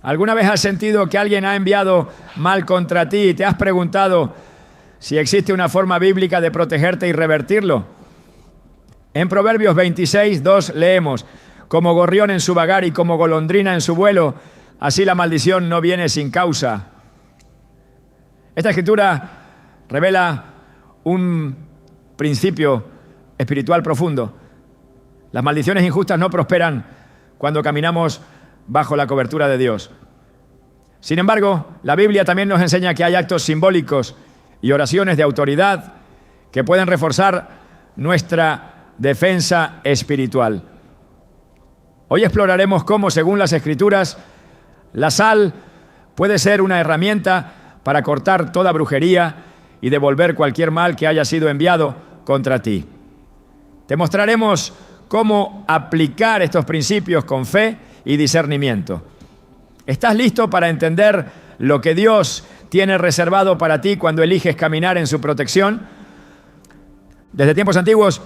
¿Alguna vez has sentido que alguien ha enviado mal contra ti y te has preguntado si existe una forma bíblica de protegerte y revertirlo? En Proverbios 26:2 leemos: como gorrión en su vagar y como golondrina en su vuelo, así la maldición no viene sin causa. Esta escritura revela un principio espiritual profundo. Las maldiciones injustas no prosperan cuando caminamos bajo la cobertura de Dios. Sin embargo, la Biblia también nos enseña que hay actos simbólicos y oraciones de autoridad que pueden reforzar nuestra defensa espiritual. Hoy exploraremos cómo, según las Escrituras, la sal puede ser una herramienta para cortar toda brujería y devolver cualquier mal que haya sido enviado contra ti. Te mostraremos cómo aplicar estos principios con fe y discernimiento. ¿Estás listo para entender lo que Dios tiene reservado para ti cuando eliges caminar en su protección? Desde tiempos antiguos,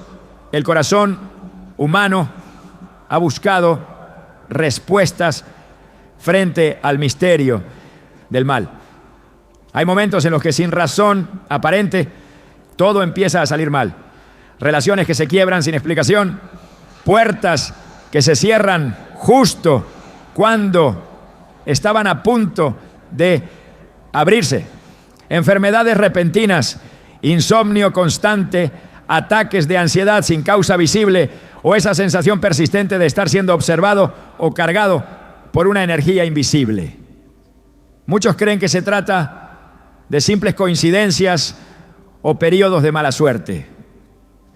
el corazón humano ha buscado respuestas frente al misterio del mal. Hay momentos en los que sin razón aparente todo empieza a salir mal. Relaciones que se quiebran sin explicación, puertas que se cierran justo cuando estaban a punto de abrirse, enfermedades repentinas, insomnio constante, ataques de ansiedad sin causa visible o esa sensación persistente de estar siendo observado o cargado por una energía invisible. Muchos creen que se trata de simples coincidencias o periodos de mala suerte.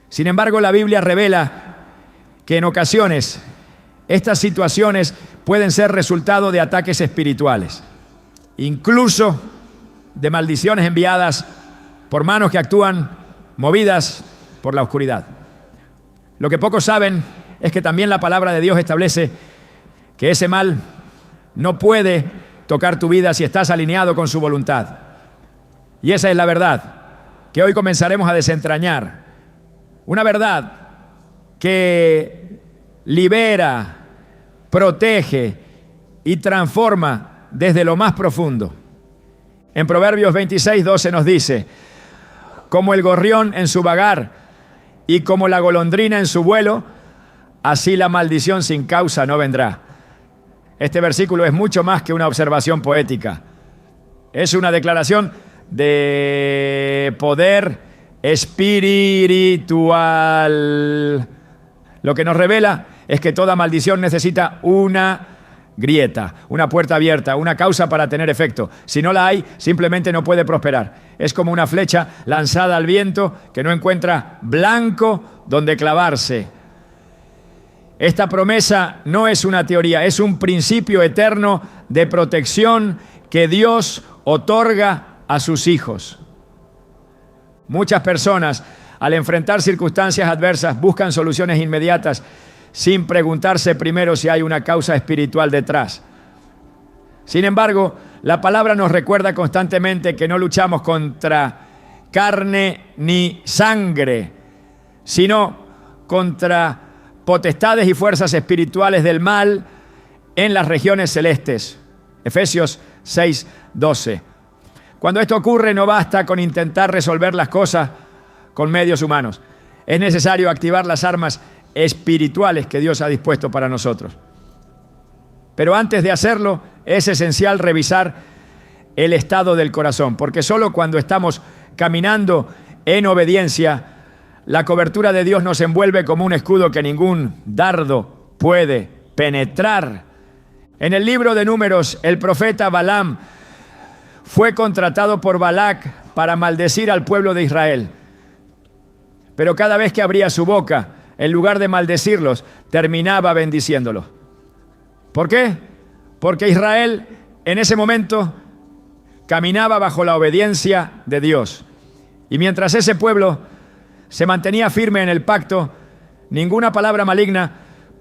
Sin embargo, la Biblia revela que en ocasiones estas situaciones pueden ser resultado de ataques espirituales, incluso de maldiciones enviadas por manos que actúan movidas por la oscuridad. Lo que pocos saben es que también la palabra de Dios establece que ese mal no puede tocar tu vida si estás alineado con su voluntad. Y esa es la verdad que hoy comenzaremos a desentrañar. Una verdad que libera, protege y transforma desde lo más profundo. En Proverbios 26:12 nos dice: como el gorrión en su vagar y como la golondrina en su vuelo, así la maldición sin causa no vendrá. Este versículo es mucho más que una observación poética. Es una declaración de poder espiritual. Lo que nos revela es que toda maldición necesita una grieta, una puerta abierta, una causa para tener efecto. Si no la hay, simplemente no puede prosperar. Es como una flecha lanzada al viento que no encuentra blanco donde clavarse. Esta promesa no es una teoría, es un principio eterno de protección que Dios otorga a sus hijos. Muchas personas, al enfrentar circunstancias adversas, buscan soluciones inmediatas sin preguntarse primero si hay una causa espiritual detrás. Sin embargo, la palabra nos recuerda constantemente que no luchamos contra carne ni sangre, sino contra potestades y fuerzas espirituales del mal en las regiones celestes. Efesios 6:12. Cuando esto ocurre, no basta con intentar resolver las cosas con medios humanos. Es necesario activar las armas espirituales que Dios ha dispuesto para nosotros. Pero antes de hacerlo, es esencial revisar el estado del corazón, porque solo cuando estamos caminando en obediencia, la cobertura de Dios nos envuelve como un escudo que ningún dardo puede penetrar. En el libro de Números, el profeta Balaam fue contratado por Balac para maldecir al pueblo de Israel. Pero cada vez que abría su boca, en lugar de maldecirlos, terminaba bendiciéndolos. ¿Por qué? Porque Israel en ese momento caminaba bajo la obediencia de Dios. Y mientras ese pueblo se mantenía firme en el pacto, ninguna palabra maligna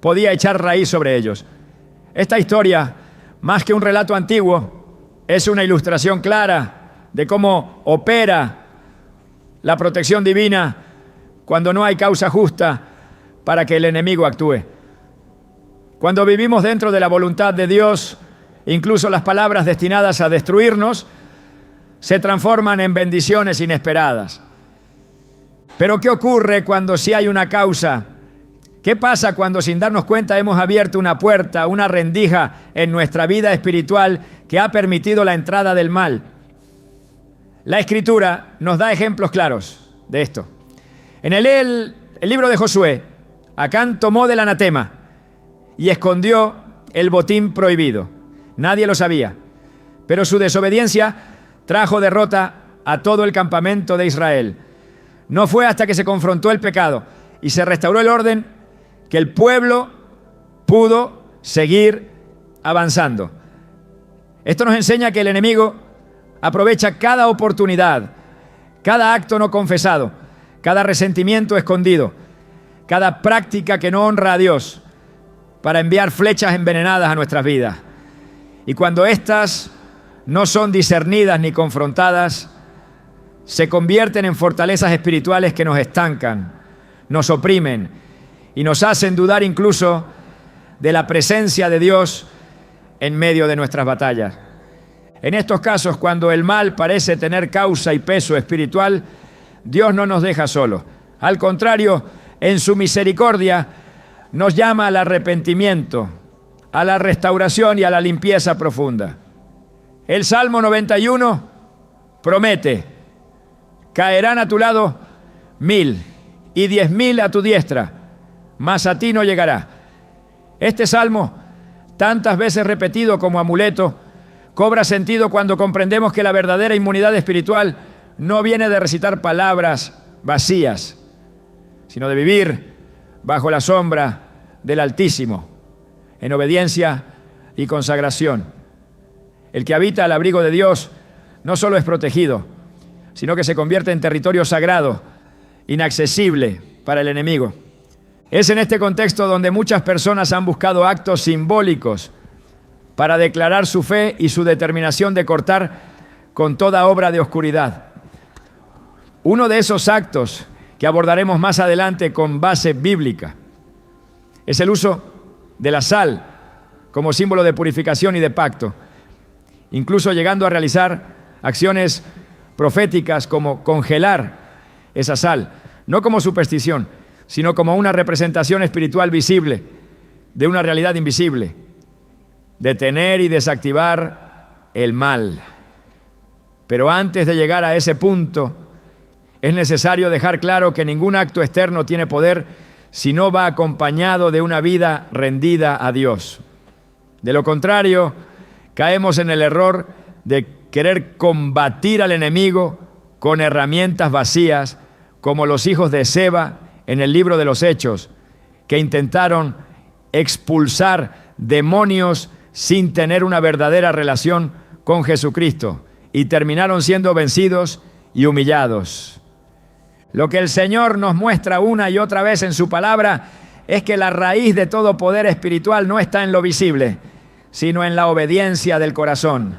podía echar raíz sobre ellos. Esta historia, más que un relato antiguo, es una ilustración clara de cómo opera la protección divina cuando no hay causa justa para que el enemigo actúe. Cuando vivimos dentro de la voluntad de Dios Incluso las palabras destinadas a destruirnos se transforman en bendiciones inesperadas. Pero ¿qué ocurre cuando sí hay una causa? ¿Qué pasa cuando sin darnos cuenta hemos abierto una puerta, una rendija en nuestra vida espiritual que ha permitido la entrada del mal? La Escritura nos da ejemplos claros de esto. En el libro de Josué, Acán tomó del anatema y escondió el botín prohibido. Nadie lo sabía, pero su desobediencia trajo derrota a todo el campamento de Israel. No fue hasta que se confrontó el pecado y se restauró el orden que el pueblo pudo seguir avanzando. Esto nos enseña que el enemigo aprovecha cada oportunidad, cada acto no confesado, cada resentimiento escondido, cada práctica que no honra a Dios para enviar flechas envenenadas a nuestras vidas. Y cuando éstas no son discernidas ni confrontadas, se convierten en fortalezas espirituales que nos estancan, nos oprimen y nos hacen dudar incluso de la presencia de Dios en medio de nuestras batallas. En estos casos, cuando el mal parece tener causa y peso espiritual, Dios no nos deja solos. Al contrario, en su misericordia nos llama al arrepentimiento, a la restauración y a la limpieza profunda. El Salmo 91 promete: caerán a tu lado 1000 y 10.000 a tu diestra, mas a ti no llegará. Este salmo, tantas veces repetido como amuleto, cobra sentido cuando comprendemos que la verdadera inmunidad espiritual no viene de recitar palabras vacías, sino de vivir bajo la sombra del Altísimo, en obediencia y consagración. El que habita al abrigo de Dios no solo es protegido, sino que se convierte en territorio sagrado, inaccesible para el enemigo. Es en este contexto donde muchas personas han buscado actos simbólicos para declarar su fe y su determinación de cortar con toda obra de oscuridad. Uno de esos actos que abordaremos más adelante con base bíblica es el uso de la sal como símbolo de purificación y de pacto, incluso llegando a realizar acciones proféticas como congelar esa sal, no como superstición, sino como una representación espiritual visible de una realidad invisible, detener y desactivar el mal. Pero antes de llegar a ese punto, es necesario dejar claro que ningún acto externo tiene poder si no va acompañado de una vida rendida a Dios. De lo contrario, caemos en el error de querer combatir al enemigo con herramientas vacías, como los hijos de Seba en el libro de los Hechos, que intentaron expulsar demonios sin tener una verdadera relación con Jesucristo y terminaron siendo vencidos y humillados. Lo que el Señor nos muestra una y otra vez en su palabra es que la raíz de todo poder espiritual no está en lo visible, sino en la obediencia del corazón.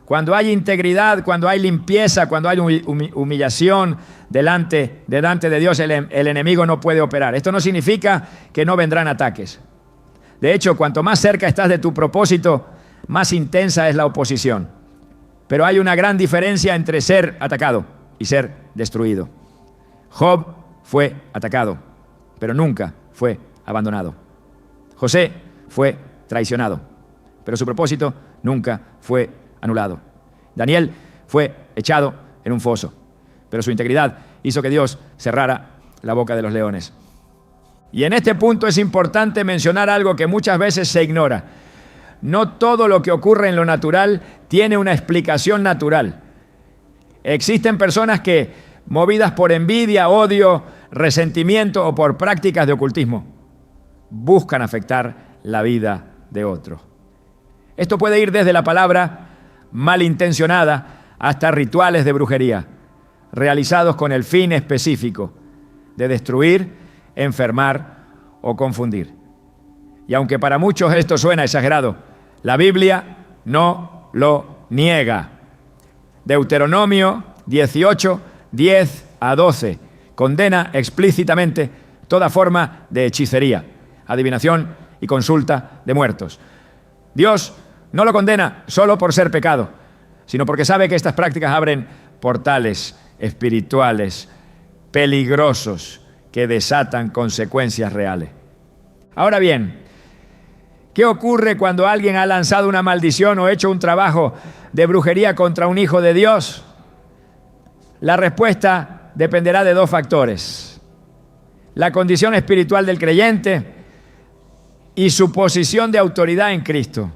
Cuando hay integridad, cuando hay limpieza, cuando hay humillación delante de Dios, el enemigo no puede operar. Esto no significa que no vendrán ataques. De hecho, cuanto más cerca estás de tu propósito, más intensa es la oposición. Pero hay una gran diferencia entre ser atacado y ser destruido. Job fue atacado, pero nunca fue abandonado. José fue traicionado, pero su propósito nunca fue anulado. Daniel fue echado en un foso, pero su integridad hizo que Dios cerrara la boca de los leones. Y en este punto es importante mencionar algo que muchas veces se ignora. No todo lo que ocurre en lo natural tiene una explicación natural. Existen personas que, movidas por envidia, odio, resentimiento o por prácticas de ocultismo, buscan afectar la vida de otro. Esto puede ir desde la palabra malintencionada hasta rituales de brujería, realizados con el fin específico de destruir, enfermar o confundir. Y aunque para muchos esto suena exagerado, la Biblia no lo niega. Deuteronomio 18, 10 a 12 condena explícitamente toda forma de hechicería, adivinación y consulta de muertos. Dios No lo condena solo por ser pecado, sino porque sabe que estas prácticas abren portales espirituales peligrosos que desatan consecuencias reales. Ahora bien, ¿qué ocurre cuando alguien ha lanzado una maldición o hecho un trabajo de brujería contra un hijo de Dios? La respuesta dependerá de dos factores: la condición espiritual del creyente y su posición de autoridad en Cristo.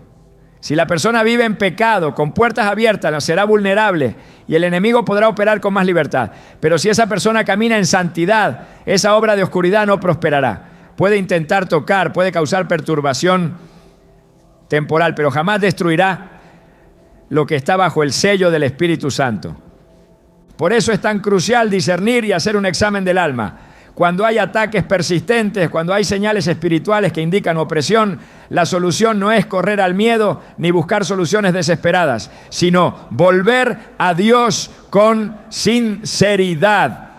Si la persona vive en pecado, con puertas abiertas, será vulnerable y el enemigo podrá operar con más libertad. Pero si esa persona camina en santidad, esa obra de oscuridad no prosperará. Puede intentar tocar, puede causar perturbación temporal, pero jamás destruirá lo que está bajo el sello del Espíritu Santo. Por eso es tan crucial discernir y hacer un examen del alma. Cuando hay ataques persistentes, cuando hay señales espirituales que indican opresión, la solución no es correr al miedo ni buscar soluciones desesperadas, sino volver a Dios con sinceridad.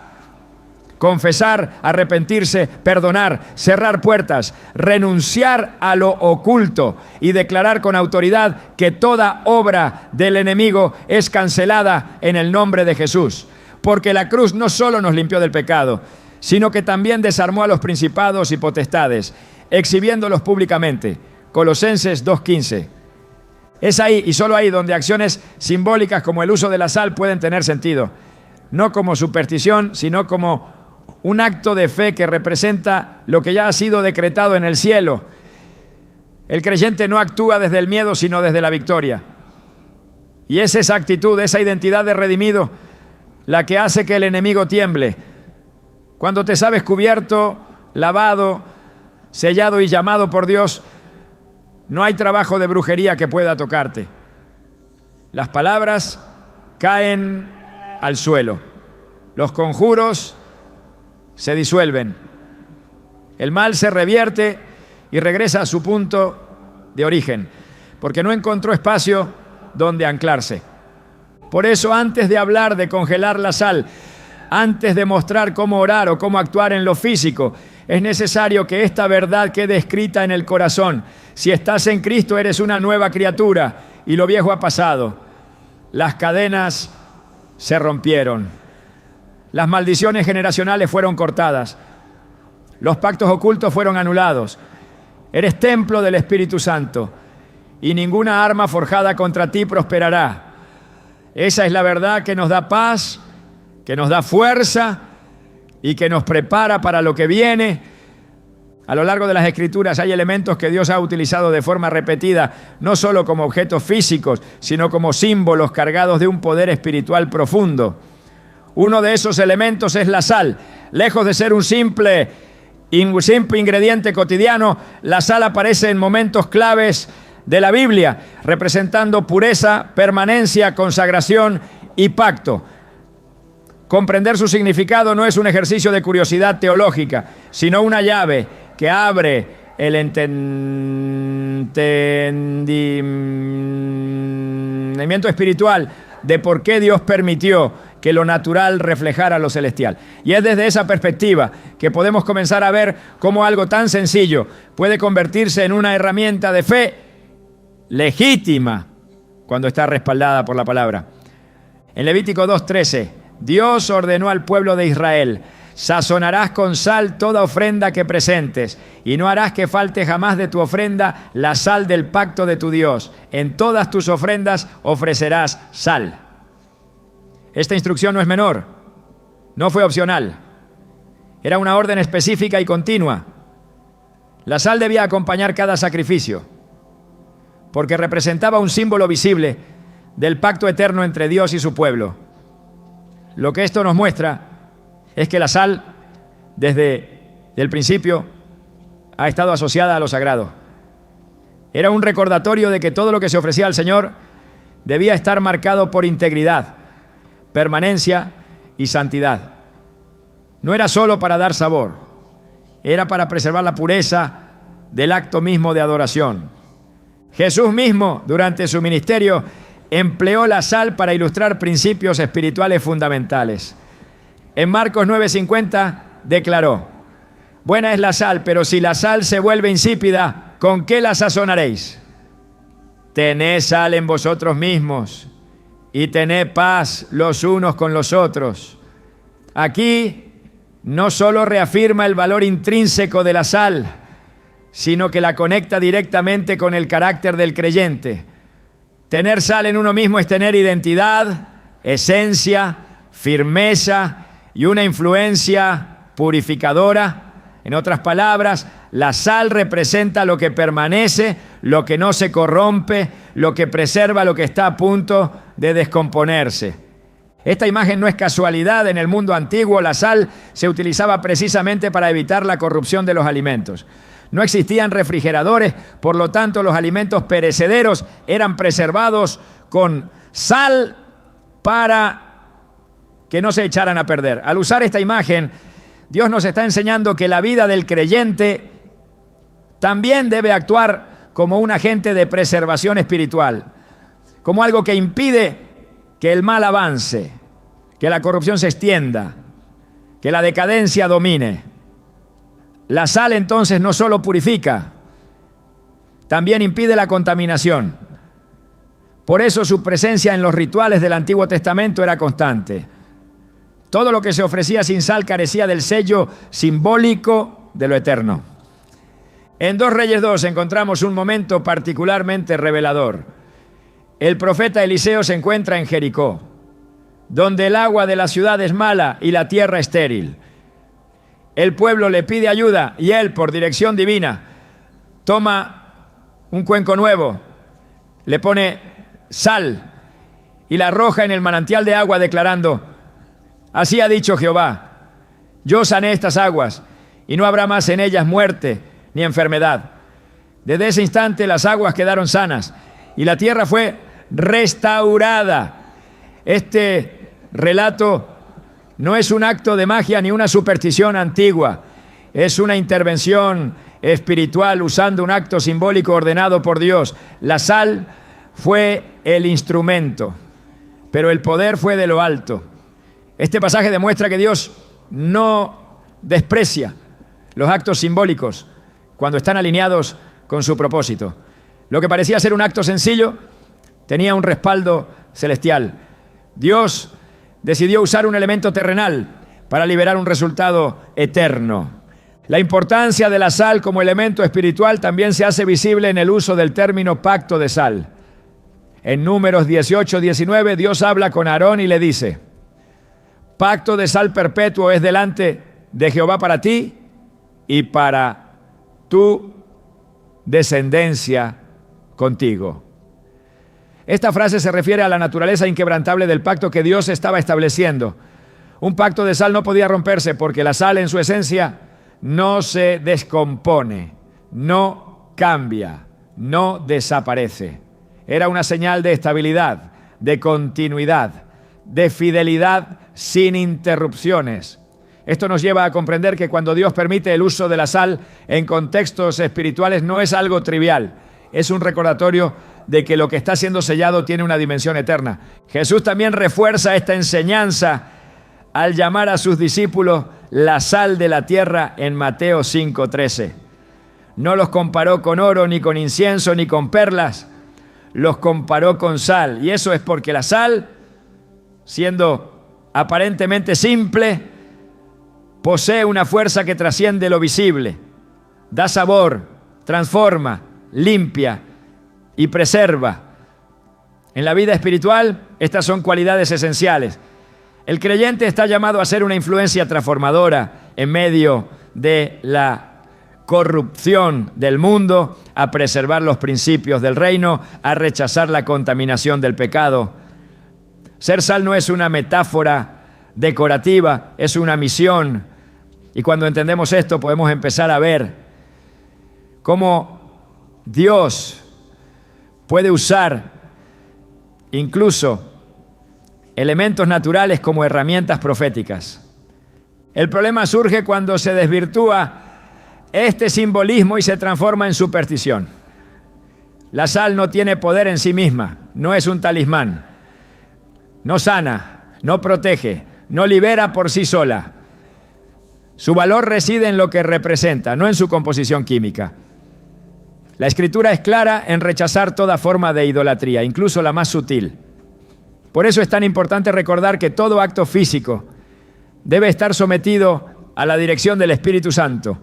Confesar, arrepentirse, perdonar, cerrar puertas, renunciar a lo oculto y declarar con autoridad que toda obra del enemigo es cancelada en el nombre de Jesús. Porque la cruz no solo nos limpió del pecado, sino que también desarmó a los principados y potestades, exhibiéndolos públicamente. Colosenses 2:15. Es ahí y solo ahí donde acciones simbólicas como el uso de la sal pueden tener sentido, no como superstición, sino como un acto de fe que representa lo que ya ha sido decretado en el cielo. El creyente no actúa desde el miedo, sino desde la victoria. Y es esa actitud, esa identidad de redimido, la que hace que el enemigo tiemble. Cuando te sabes cubierto, lavado, sellado y llamado por Dios, no hay trabajo de brujería que pueda tocarte. Las palabras caen al suelo. Los conjuros se disuelven. El mal se revierte y regresa a su punto de origen, porque no encontró espacio donde anclarse. Por eso, antes de hablar de congelar la sal, antes de mostrar cómo orar o cómo actuar en lo físico, es necesario que esta verdad quede escrita en el corazón. Si estás en Cristo, eres una nueva criatura y lo viejo ha pasado. Las cadenas se rompieron. Las maldiciones generacionales fueron cortadas. Los pactos ocultos fueron anulados. Eres templo del Espíritu Santo y ninguna arma forjada contra ti prosperará. Esa es la verdad que nos da paz, que nos da fuerza y que nos prepara para lo que viene. A lo largo de las Escrituras hay elementos que Dios ha utilizado de forma repetida, no solo como objetos físicos, sino como símbolos cargados de un poder espiritual profundo. Uno de esos elementos es la sal. Lejos de ser un simple ingrediente cotidiano, la sal aparece en momentos claves de la Biblia, representando pureza, permanencia, consagración y pacto. Comprender su significado no es un ejercicio de curiosidad teológica, sino una llave que abre el entendimiento espiritual de por qué Dios permitió que lo natural reflejara lo celestial. Y es desde esa perspectiva que podemos comenzar a ver cómo algo tan sencillo puede convertirse en una herramienta de fe legítima cuando está respaldada por la palabra. En Levítico 2:13, Dios ordenó al pueblo de Israel: sazonarás con sal toda ofrenda que presentes, y no harás que falte jamás de tu ofrenda la sal del pacto de tu Dios. En todas tus ofrendas ofrecerás sal. Esta instrucción no es menor, no fue opcional. Era una orden específica y continua. La sal debía acompañar cada sacrificio, porque representaba un símbolo visible del pacto eterno entre Dios y su pueblo. Lo que esto nos muestra es que la sal, desde el principio, ha estado asociada a lo sagrado. Era un recordatorio de que todo lo que se ofrecía al Señor debía estar marcado por integridad, permanencia y santidad. No era solo para dar sabor, era para preservar la pureza del acto mismo de adoración. Jesús mismo, durante su ministerio, empleó la sal para ilustrar principios espirituales fundamentales. En Marcos 9:50 declaró: buena es la sal, pero si la sal se vuelve insípida, ¿con qué la sazonaréis? tened sal en vosotros mismos y tened paz los unos con los otros. Aquí no solo reafirma el valor intrínseco de la sal, sino que la conecta directamente con el carácter del creyente. Tener sal en uno mismo es tener identidad, esencia, firmeza y una influencia purificadora. En otras palabras, la sal representa lo que permanece, lo que no se corrompe, lo que preserva lo que está a punto de descomponerse. Esta imagen no es casualidad. En el mundo antiguo la sal se utilizaba precisamente para evitar la corrupción de los alimentos. No existían refrigeradores, por lo tanto los alimentos perecederos eran preservados con sal para que no se echaran a perder. Al usar esta imagen, Dios nos está enseñando que la vida del creyente también debe actuar como un agente de preservación espiritual, como algo que impide que el mal avance, que la corrupción se extienda, que la decadencia domine. La sal entonces no solo purifica, también impide la contaminación. Por eso su presencia en los rituales del Antiguo Testamento era constante. Todo lo que se ofrecía sin sal carecía del sello simbólico de lo eterno. En 2 Reyes 2 encontramos un momento particularmente revelador. El profeta Eliseo se encuentra en Jericó, donde el agua de la ciudad es mala y la tierra estéril. El pueblo le pide ayuda y él, por dirección divina, toma un cuenco nuevo, le pone sal y la arroja en el manantial de agua, declarando: así ha dicho Jehová, yo sané estas aguas y no habrá más en ellas muerte ni enfermedad. Desde ese instante las aguas quedaron sanas y la tierra fue restaurada. Este relato no es un acto de magia ni una superstición antigua, es una intervención espiritual usando un acto simbólico ordenado por Dios. La sal fue el instrumento, pero el poder fue de lo alto. Este pasaje demuestra que Dios no desprecia los actos simbólicos cuando están alineados con su propósito. Lo que parecía ser un acto sencillo tenía un respaldo celestial. Dios decidió usar un elemento terrenal para liberar un resultado eterno. La importancia de la sal como elemento espiritual también se hace visible en el uso del término pacto de sal. En Números 18-19, Dios habla con Aarón y le dice: pacto de sal perpetuo es delante de Jehová para ti y para tu descendencia contigo. Esta frase se refiere a la naturaleza inquebrantable del pacto que Dios estaba estableciendo. Un pacto de sal no podía romperse porque la sal en su esencia no se descompone, no cambia, no desaparece. Era una señal de estabilidad, de continuidad, de fidelidad sin interrupciones. Esto nos lleva a comprender que cuando Dios permite el uso de la sal en contextos espirituales no es algo trivial, es un recordatorio de que lo que está siendo sellado tiene una dimensión eterna. Jesús también refuerza esta enseñanza al llamar a sus discípulos la sal de la tierra en Mateo 5:13. No los comparó con oro, ni con incienso, ni con perlas, los comparó con sal. Y eso es porque la sal, siendo aparentemente simple, posee una fuerza que trasciende lo visible, da sabor, transforma, limpia y preserva. En la vida espiritual, estas son cualidades esenciales. El creyente está llamado a ser una influencia transformadora en medio de la corrupción del mundo, a preservar los principios del reino, a rechazar la contaminación del pecado. Ser sal no es una metáfora decorativa, es una misión. Y cuando entendemos esto, podemos empezar a ver cómo Dios puede usar incluso elementos naturales como herramientas proféticas. El problema surge cuando se desvirtúa este simbolismo y se transforma en superstición. La sal no tiene poder en sí misma, no es un talismán, no sana, no protege, no libera por sí sola. Su valor reside en lo que representa, no en su composición química. La Escritura es clara en rechazar toda forma de idolatría, incluso la más sutil. Por eso es tan importante recordar que todo acto físico debe estar sometido a la dirección del Espíritu Santo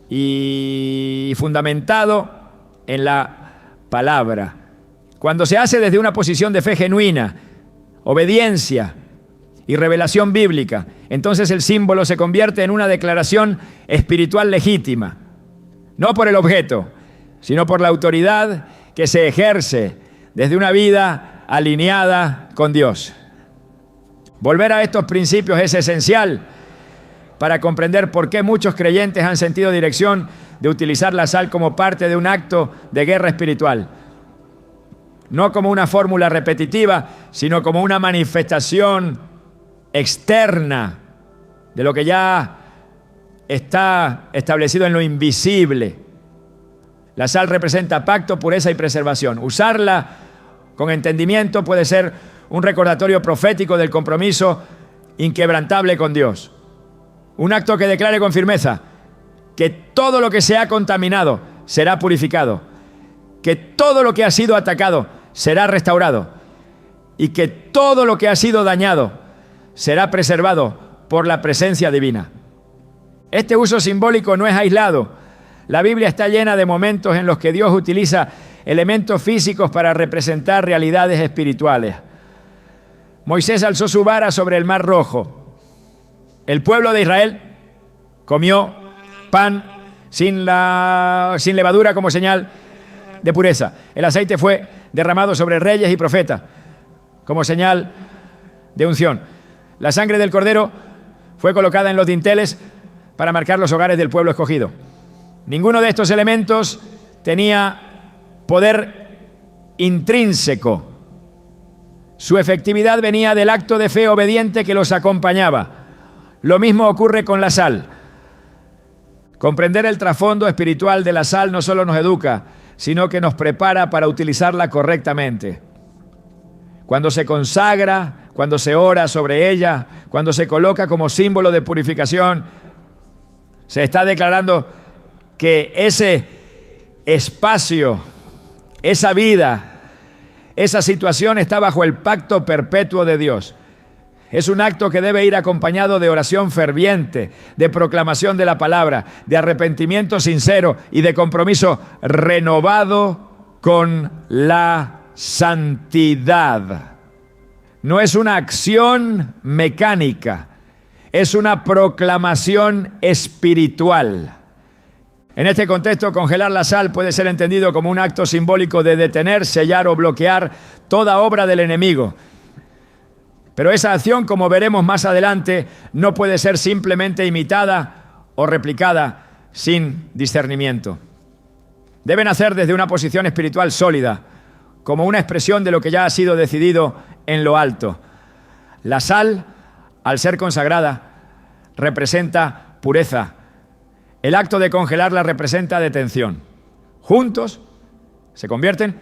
y fundamentado en la palabra. Cuando se hace desde una posición de fe genuina, obediencia y revelación bíblica, entonces el símbolo se convierte en una declaración espiritual legítima, no por el objeto, sino por la autoridad que se ejerce desde una vida alineada con Dios. Volver a estos principios es esencial para comprender por qué muchos creyentes han sentido dirección de utilizar la sal como parte de un acto de guerra espiritual. No como una fórmula repetitiva, sino como una manifestación externa de lo que ya está establecido en lo invisible. La sal representa pacto, pureza y preservación. Usarla con entendimiento puede ser un recordatorio profético del compromiso inquebrantable con Dios. Un acto que declare con firmeza que todo lo que se ha contaminado será purificado, que todo lo que ha sido atacado será restaurado y que todo lo que ha sido dañado será preservado por la presencia divina. Este uso simbólico no es aislado. La Biblia está llena de momentos en los que Dios utiliza elementos físicos para representar realidades espirituales. Moisés alzó su vara sobre el Mar Rojo. El pueblo de Israel comió pan sin levadura como señal de pureza. El aceite fue derramado sobre reyes y profetas como señal de unción. La sangre del cordero fue colocada en los dinteles para marcar los hogares del pueblo escogido. Ninguno de estos elementos tenía poder intrínseco. Su efectividad venía del acto de fe obediente que los acompañaba. Lo mismo ocurre con la sal. Comprender el trasfondo espiritual de la sal no solo nos educa, sino que nos prepara para utilizarla correctamente. Cuando se consagra, cuando se ora sobre ella, cuando se coloca como símbolo de purificación, se está declarando que ese espacio, esa vida, esa situación está bajo el pacto perpetuo de Dios. Es un acto que debe ir acompañado de oración ferviente, de proclamación de la palabra, de arrepentimiento sincero y de compromiso renovado con la santidad. No es una acción mecánica, es una proclamación espiritual. En este contexto, congelar la sal puede ser entendido como un acto simbólico de detener, sellar o bloquear toda obra del enemigo. Pero esa acción, como veremos más adelante, no puede ser simplemente imitada o replicada sin discernimiento. Deben hacer desde una posición espiritual sólida, como una expresión de lo que ya ha sido decidido en lo alto. La sal, al ser consagrada, representa pureza. El acto de congelarla representa detención. Juntos se convierten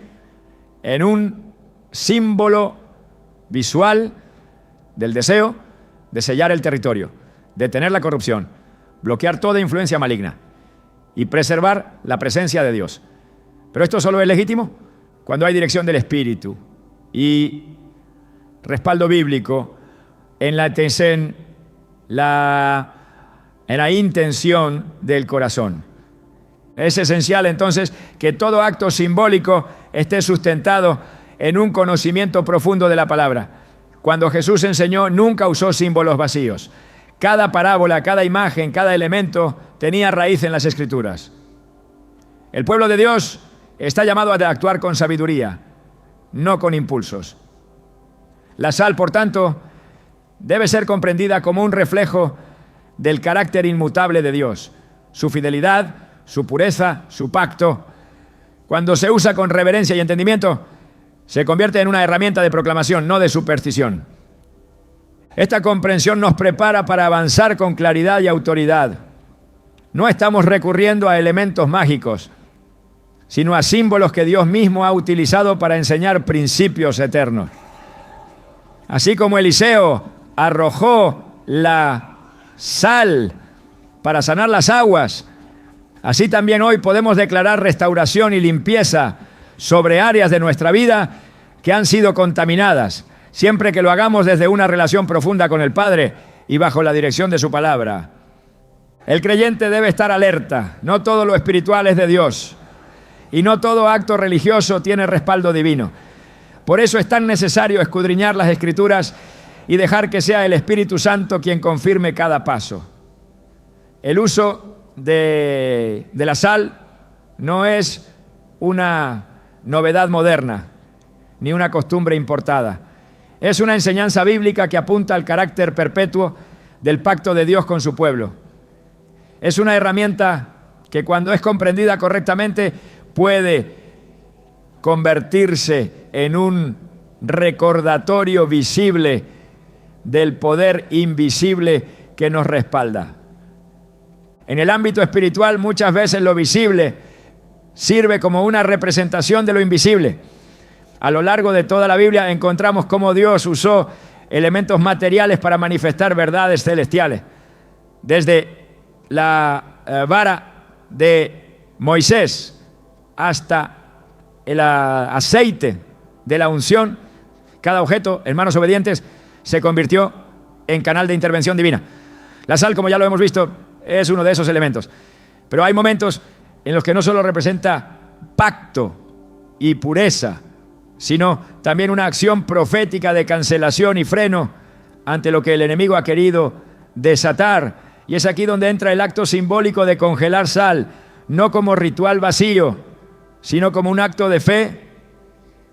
en un símbolo visual del deseo de sellar el territorio, detener la corrupción, bloquear toda influencia maligna y preservar la presencia de Dios. Pero esto solo es legítimo cuando hay dirección del Espíritu y respaldo bíblico en la intención del corazón. Es esencial entonces que todo acto simbólico esté sustentado en un conocimiento profundo de la palabra. Cuando Jesús enseñó, nunca usó símbolos vacíos. Cada parábola, cada imagen, cada elemento tenía raíz en las Escrituras. El pueblo de Dios está llamado a actuar con sabiduría, no con impulsos. La sal, por tanto, debe ser comprendida como un reflejo del carácter inmutable de Dios, su fidelidad, su pureza, su pacto. Cuando se usa con reverencia y entendimiento, se convierte en una herramienta de proclamación, no de superstición. Esta comprensión nos prepara para avanzar con claridad y autoridad. No estamos recurriendo a elementos mágicos, sino a símbolos que Dios mismo ha utilizado para enseñar principios eternos. Así como Eliseo arrojó la sal para sanar las aguas, Así también hoy podemos declarar restauración y limpieza sobre áreas de nuestra vida que han sido contaminadas, siempre que lo hagamos desde una relación profunda con el Padre y bajo la dirección de su palabra. El creyente debe estar alerta. No todo lo espiritual es de Dios y no todo acto religioso tiene respaldo divino. Por eso es tan necesario escudriñar las Escrituras y dejar que sea el Espíritu Santo quien confirme cada paso. El uso de la sal no es una novedad moderna ni una costumbre importada. Es una enseñanza bíblica que apunta al carácter perpetuo del pacto de Dios con su pueblo. Es una herramienta que, cuando es comprendida correctamente, puede convertirse en un recordatorio visible del poder invisible que nos respalda. En el ámbito espiritual, muchas veces lo visible sirve como una representación de lo invisible. A lo largo de toda la Biblia encontramos cómo Dios usó elementos materiales para manifestar verdades celestiales. Desde la vara de Moisés hasta el aceite de la unción, cada objeto, en manos obedientes, se convirtió en canal de intervención divina. La sal, como ya lo hemos visto, es uno de esos elementos. Pero hay momentos en los que no solo representa pacto y pureza, sino también una acción profética de cancelación y freno ante lo que el enemigo ha querido desatar. Y es aquí donde entra el acto simbólico de congelar sal, no como ritual vacío, sino como un acto de fe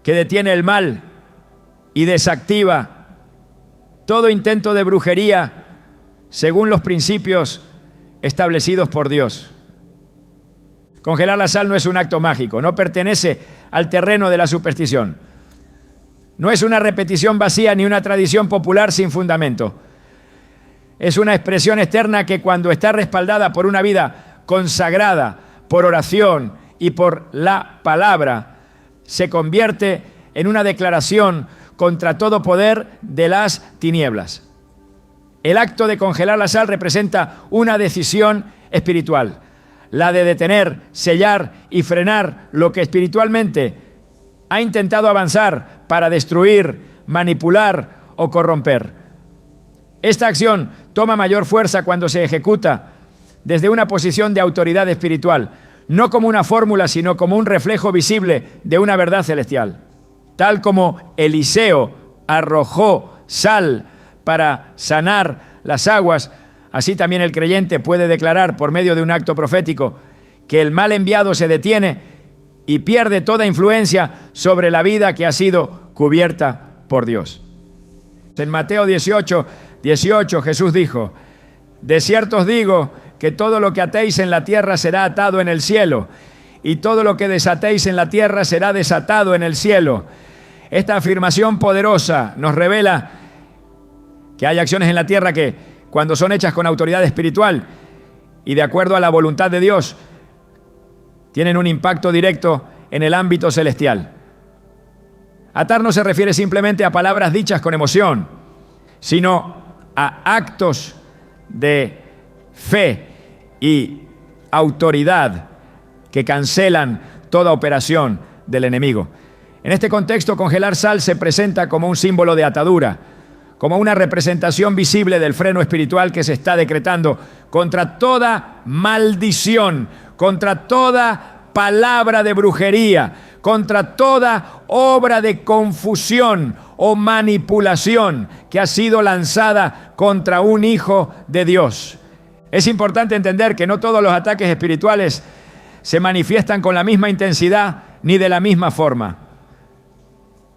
que detiene el mal y desactiva todo intento de brujería según los principios establecidos por Dios. Congelar la sal no es un acto mágico, no pertenece al terreno de la superstición. No es una repetición vacía ni una tradición popular sin fundamento. Es una expresión externa que, cuando está respaldada por una vida consagrada, por oración y por la palabra, se convierte en una declaración contra todo poder de las tinieblas. El acto de congelar la sal representa una decisión espiritual, la de detener, sellar y frenar lo que espiritualmente ha intentado avanzar para destruir, manipular o corromper. Esta acción toma mayor fuerza cuando se ejecuta desde una posición de autoridad espiritual, no como una fórmula, sino como un reflejo visible de una verdad celestial. Tal como Eliseo arrojó sal para sanar las aguas, así también el creyente puede declarar por medio de un acto profético que el mal enviado se detiene y pierde toda influencia sobre la vida que ha sido cubierta por Dios. En Mateo 18:18 Jesús dijo: de cierto os digo que todo lo que atéis en la tierra será atado en el cielo, y todo lo que desatéis en la tierra será desatado en el cielo. Esta afirmación poderosa nos revela que hay acciones en la tierra que, cuando son hechas con autoridad espiritual y de acuerdo a la voluntad de Dios, tienen un impacto directo en el ámbito celestial. Atar no se refiere simplemente a palabras dichas con emoción, sino a actos de fe y autoridad que cancelan toda operación del enemigo. En este contexto, congelar sal se presenta como un símbolo de atadura, como una representación visible del freno espiritual que se está decretando contra toda maldición, contra toda palabra de brujería, contra toda obra de confusión o manipulación que ha sido lanzada contra un hijo de Dios. Es importante entender que no todos los ataques espirituales se manifiestan con la misma intensidad ni de la misma forma.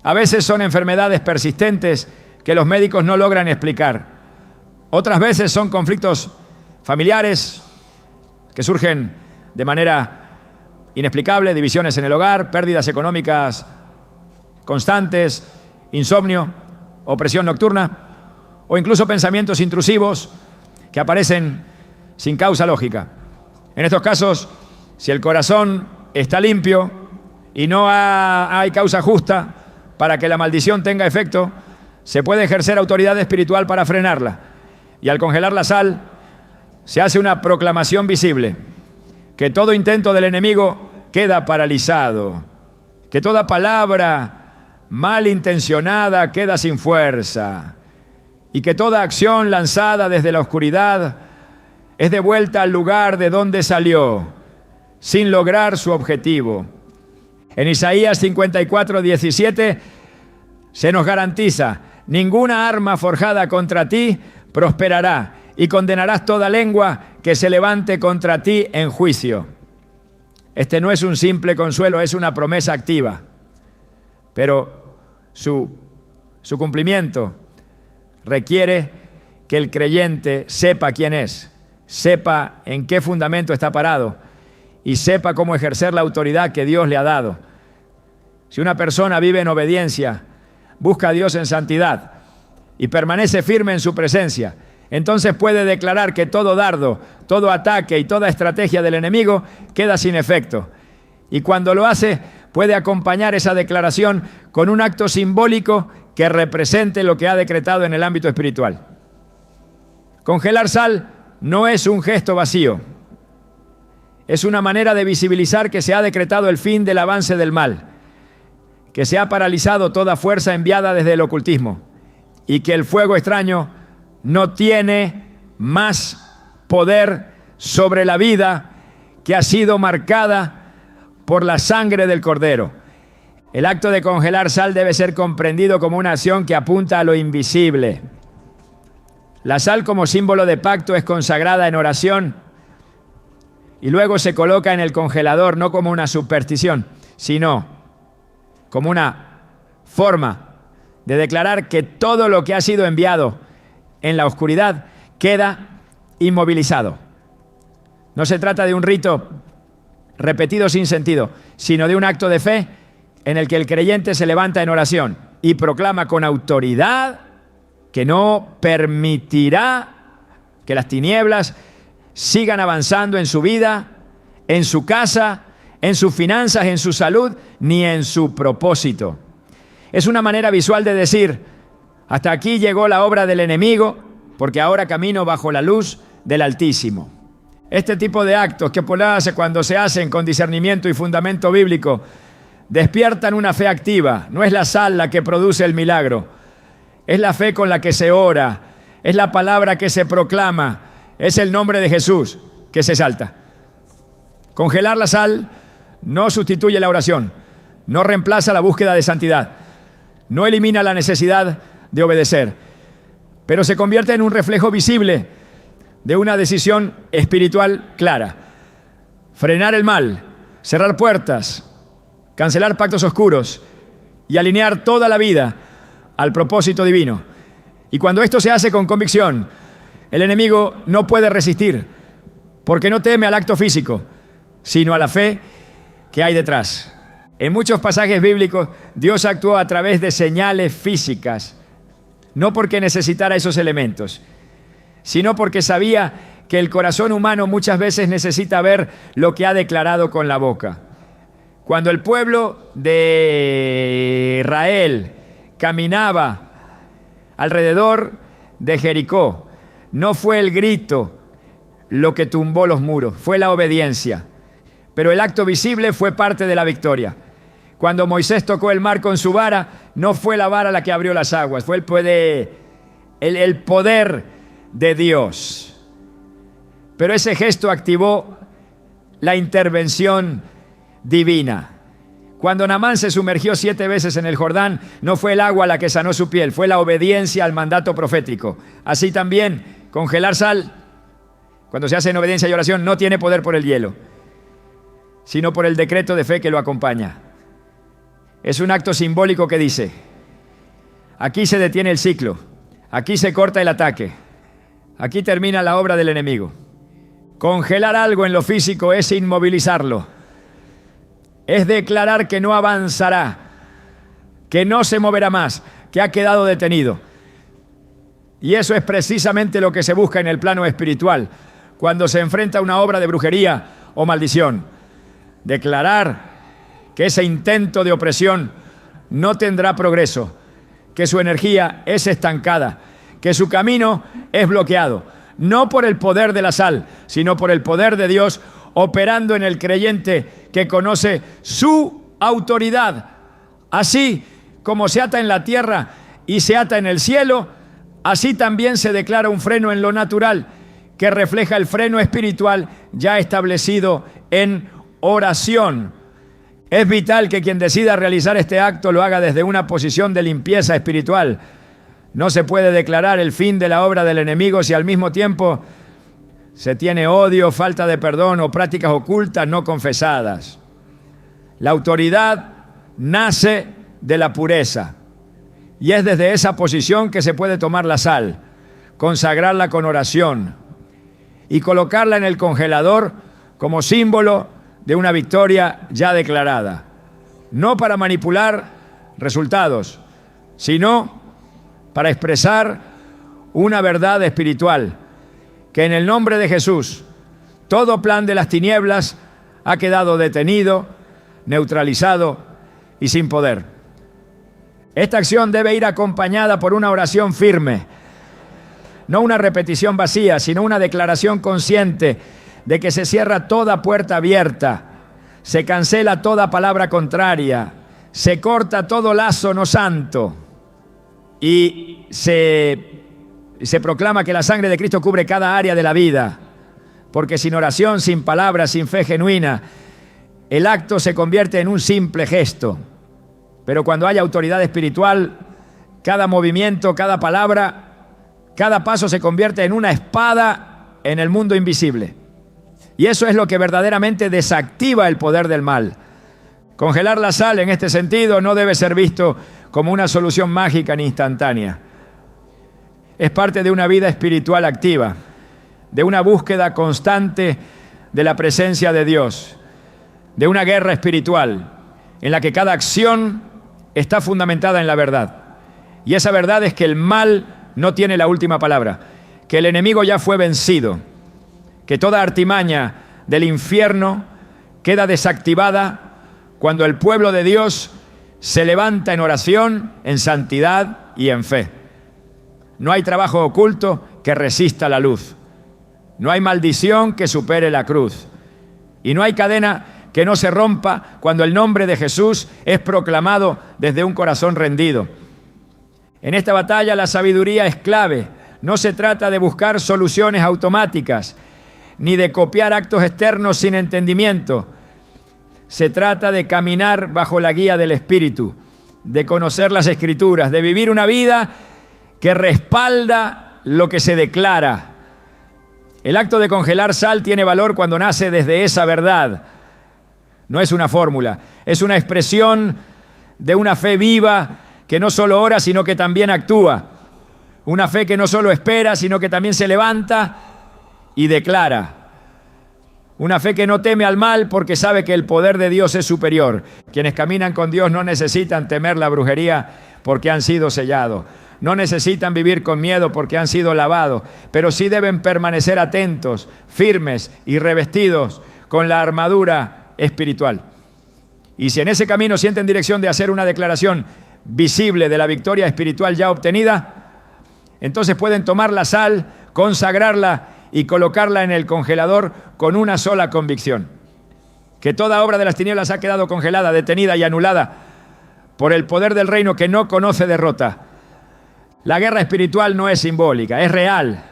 A veces son enfermedades persistentes que los médicos no logran explicar. Otras veces son conflictos familiares que surgen de manera inexplicable, divisiones en el hogar, pérdidas económicas constantes, insomnio, opresión nocturna o incluso pensamientos intrusivos que aparecen sin causa lógica. En estos casos, si el corazón está limpio y no hay causa justa para que la maldición tenga efecto, se puede ejercer autoridad espiritual para frenarla. Y al congelar la sal, se hace una proclamación visible que todo intento del enemigo queda paralizado, que toda palabra malintencionada queda sin fuerza y que toda acción lanzada desde la oscuridad es devuelta al lugar de donde salió, sin lograr su objetivo. En Isaías 54:17 se nos garantiza: ninguna arma forjada contra ti prosperará, y condenarás toda lengua que se levante contra ti en juicio. Este no es un simple consuelo, es una promesa activa. Pero su cumplimiento requiere que el creyente sepa quién es, sepa en qué fundamento está parado y sepa cómo ejercer la autoridad que Dios le ha dado. Si una persona vive en obediencia, busca a Dios en santidad y permanece firme en su presencia, entonces puede declarar que todo dardo, todo ataque y toda estrategia del enemigo queda sin efecto. Y cuando lo hace, puede acompañar esa declaración con un acto simbólico que represente lo que ha decretado en el ámbito espiritual. Congelar sal no es un gesto vacío. Es una manera de visibilizar que se ha decretado el fin del avance del mal, que se ha paralizado toda fuerza enviada desde el ocultismo y que el fuego extraño no tiene más poder sobre la vida que ha sido marcada por la sangre del Cordero. El acto de congelar sal debe ser comprendido como una acción que apunta a lo invisible. La sal como símbolo de pacto es consagrada en oración y luego se coloca en el congelador, no como una superstición, sino como una forma de declarar que todo lo que ha sido enviado en la oscuridad queda inmovilizado. No se trata de un rito repetido sin sentido, sino de un acto de fe en el que el creyente se levanta en oración y proclama con autoridad que no permitirá que las tinieblas sigan avanzando en su vida, en su casa, en sus finanzas, en su salud, ni en su propósito. Es una manera visual de decir: hasta aquí llegó la obra del enemigo, porque ahora camino bajo la luz del Altísimo. Este tipo de actos que cuando se hacen con discernimiento y fundamento bíblico, despiertan una fe activa. No es la sal la que produce el milagro, es la fe con la que se ora, es la palabra que se proclama, es el nombre de Jesús que se exalta. Congelar la sal no sustituye la oración, no reemplaza la búsqueda de santidad, no elimina la necesidad de obedecer, pero se convierte en un reflejo visible de una decisión espiritual clara. Frenar el mal, cerrar puertas, cancelar pactos oscuros y alinear toda la vida al propósito divino. Y cuando esto se hace con convicción, el enemigo no puede resistir, porque no teme al acto físico, sino a la fe que hay detrás. En muchos pasajes bíblicos, Dios actuó a través de señales físicas, no porque necesitara esos elementos, sino porque sabía que el corazón humano muchas veces necesita ver lo que ha declarado con la boca. Cuando el pueblo de Israel caminaba alrededor de Jericó, no fue el grito lo que tumbó los muros, fue la obediencia. Pero el acto visible fue parte de la victoria. Cuando Moisés tocó el mar con su vara, no fue la vara la que abrió las aguas, fue el poder de Dios. Pero ese gesto activó la intervención divina. Cuando Naamán se sumergió 7 veces en el Jordán, no fue el agua la que sanó su piel, fue la obediencia al mandato profético. Así también, congelar sal, cuando se hace en obediencia y oración, no tiene poder por el hielo, sino por el decreto de fe que lo acompaña. Es un acto simbólico que dice: aquí se detiene el ciclo, aquí se corta el ataque, aquí termina la obra del enemigo. Congelar algo en lo físico es inmovilizarlo, es declarar que no avanzará, que no se moverá más, que ha quedado detenido. Y eso es precisamente lo que se busca en el plano espiritual, cuando se enfrenta a una obra de brujería o maldición. Declarar que ese intento de opresión no tendrá progreso, que su energía es estancada, que su camino es bloqueado, no por el poder de la sal, sino por el poder de Dios operando en el creyente que conoce su autoridad. Así como se ata en la tierra y se ata en el cielo, así también se declara un freno en lo natural que refleja el freno espiritual ya establecido en oración. Es vital que quien decida realizar este acto lo haga desde una posición de limpieza espiritual. No se puede declarar el fin de la obra del enemigo si al mismo tiempo se tiene odio, falta de perdón o prácticas ocultas no confesadas. La autoridad nace de la pureza y es desde esa posición que se puede tomar la sal, consagrarla con oración y colocarla en el congelador como símbolo de una victoria ya declarada. No para manipular resultados, sino para expresar una verdad espiritual, que en el nombre de Jesús todo plan de las tinieblas ha quedado detenido, neutralizado y sin poder. Esta acción debe ir acompañada por una oración firme, no una repetición vacía, sino una declaración consciente de que se cierra toda puerta abierta, se cancela toda palabra contraria, se corta todo lazo no santo y se proclama que la sangre de Cristo cubre cada área de la vida, porque sin oración, sin palabras, sin fe genuina, el acto se convierte en un simple gesto. Pero cuando hay autoridad espiritual, cada movimiento, cada palabra, cada paso se convierte en una espada en el mundo invisible. Y eso es lo que verdaderamente desactiva el poder del mal. Congelar la sal en este sentido no debe ser visto como una solución mágica ni instantánea. Es parte de una vida espiritual activa, de una búsqueda constante de la presencia de Dios, de una guerra espiritual en la que cada acción está fundamentada en la verdad. Y esa verdad es que el mal no tiene la última palabra, que el enemigo ya fue vencido, que toda artimaña del infierno queda desactivada cuando el pueblo de Dios se levanta en oración, en santidad y en fe. No hay trabajo oculto que resista la luz. No hay maldición que supere la cruz. Y no hay cadena que no se rompa cuando el nombre de Jesús es proclamado desde un corazón rendido. En esta batalla la sabiduría es clave. No se trata de buscar soluciones automáticas, ni de copiar actos externos sin entendimiento. Se trata de caminar bajo la guía del Espíritu, de conocer las Escrituras, de vivir una vida que respalda lo que se declara. El acto de congelar sal tiene valor cuando nace desde esa verdad. No es una fórmula, es una expresión de una fe viva que no solo ora, sino que también actúa. Una fe que no solo espera, sino que también se levanta y declara. Una fe que no teme al mal porque sabe que el poder de Dios es superior. Quienes caminan con Dios no necesitan temer la brujería porque han sido sellados. No necesitan vivir con miedo porque han sido lavados, pero sí deben permanecer atentos, firmes y revestidos con la armadura espiritual. Y si en ese camino sienten dirección de hacer una declaración visible de la victoria espiritual ya obtenida, entonces pueden tomar la sal, consagrarla y colocarla en el congelador con una sola convicción: que toda obra de las tinieblas ha quedado congelada, detenida y anulada por el poder del reino que no conoce derrota. La guerra espiritual no es simbólica, es real,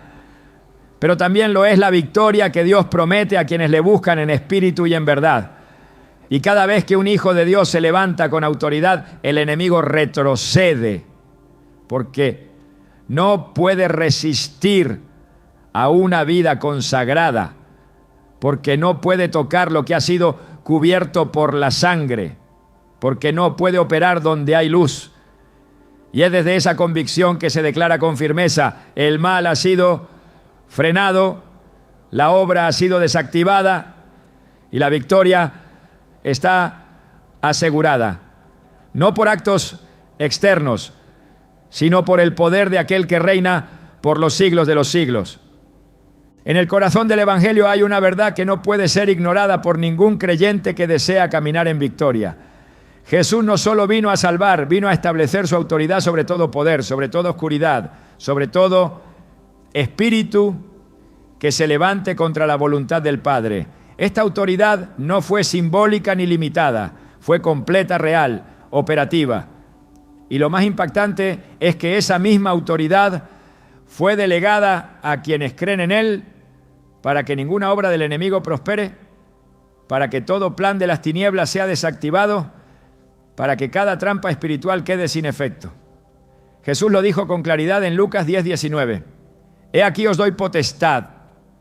pero también lo es la victoria que Dios promete a quienes le buscan en espíritu y en verdad. Y cada vez que un hijo de Dios se levanta con autoridad, el enemigo retrocede, porque no puede resistir a una vida consagrada, porque no puede tocar lo que ha sido cubierto por la sangre, porque no puede operar donde hay luz. Y es desde esa convicción que se declara con firmeza: el mal ha sido frenado, la obra ha sido desactivada y la victoria está asegurada. No por actos externos, sino por el poder de aquel que reina por los siglos de los siglos. En el corazón del Evangelio hay una verdad que no puede ser ignorada por ningún creyente que desea caminar en victoria. Jesús no solo vino a salvar, vino a establecer su autoridad sobre todo poder, sobre toda oscuridad, sobre todo espíritu que se levante contra la voluntad del Padre. Esta autoridad no fue simbólica ni limitada, fue completa, real, operativa. Y lo más impactante es que esa misma autoridad fue delegada a quienes creen en Él para que ninguna obra del enemigo prospere, para que todo plan de las tinieblas sea desactivado, para que cada trampa espiritual quede sin efecto. Jesús lo dijo con claridad en Lucas 10:19. He aquí os doy potestad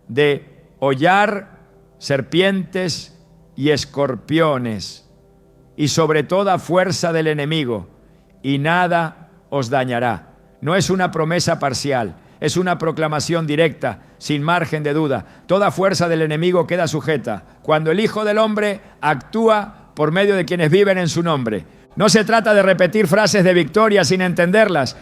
de hollar serpientes y escorpiones y sobre toda fuerza del enemigo, y nada os dañará. No es una promesa parcial, es una proclamación directa, sin margen de duda. Toda fuerza del enemigo queda sujeta cuando el Hijo del Hombre actúa por medio de quienes viven en su nombre. No se trata de repetir frases de victoria sin entenderlas.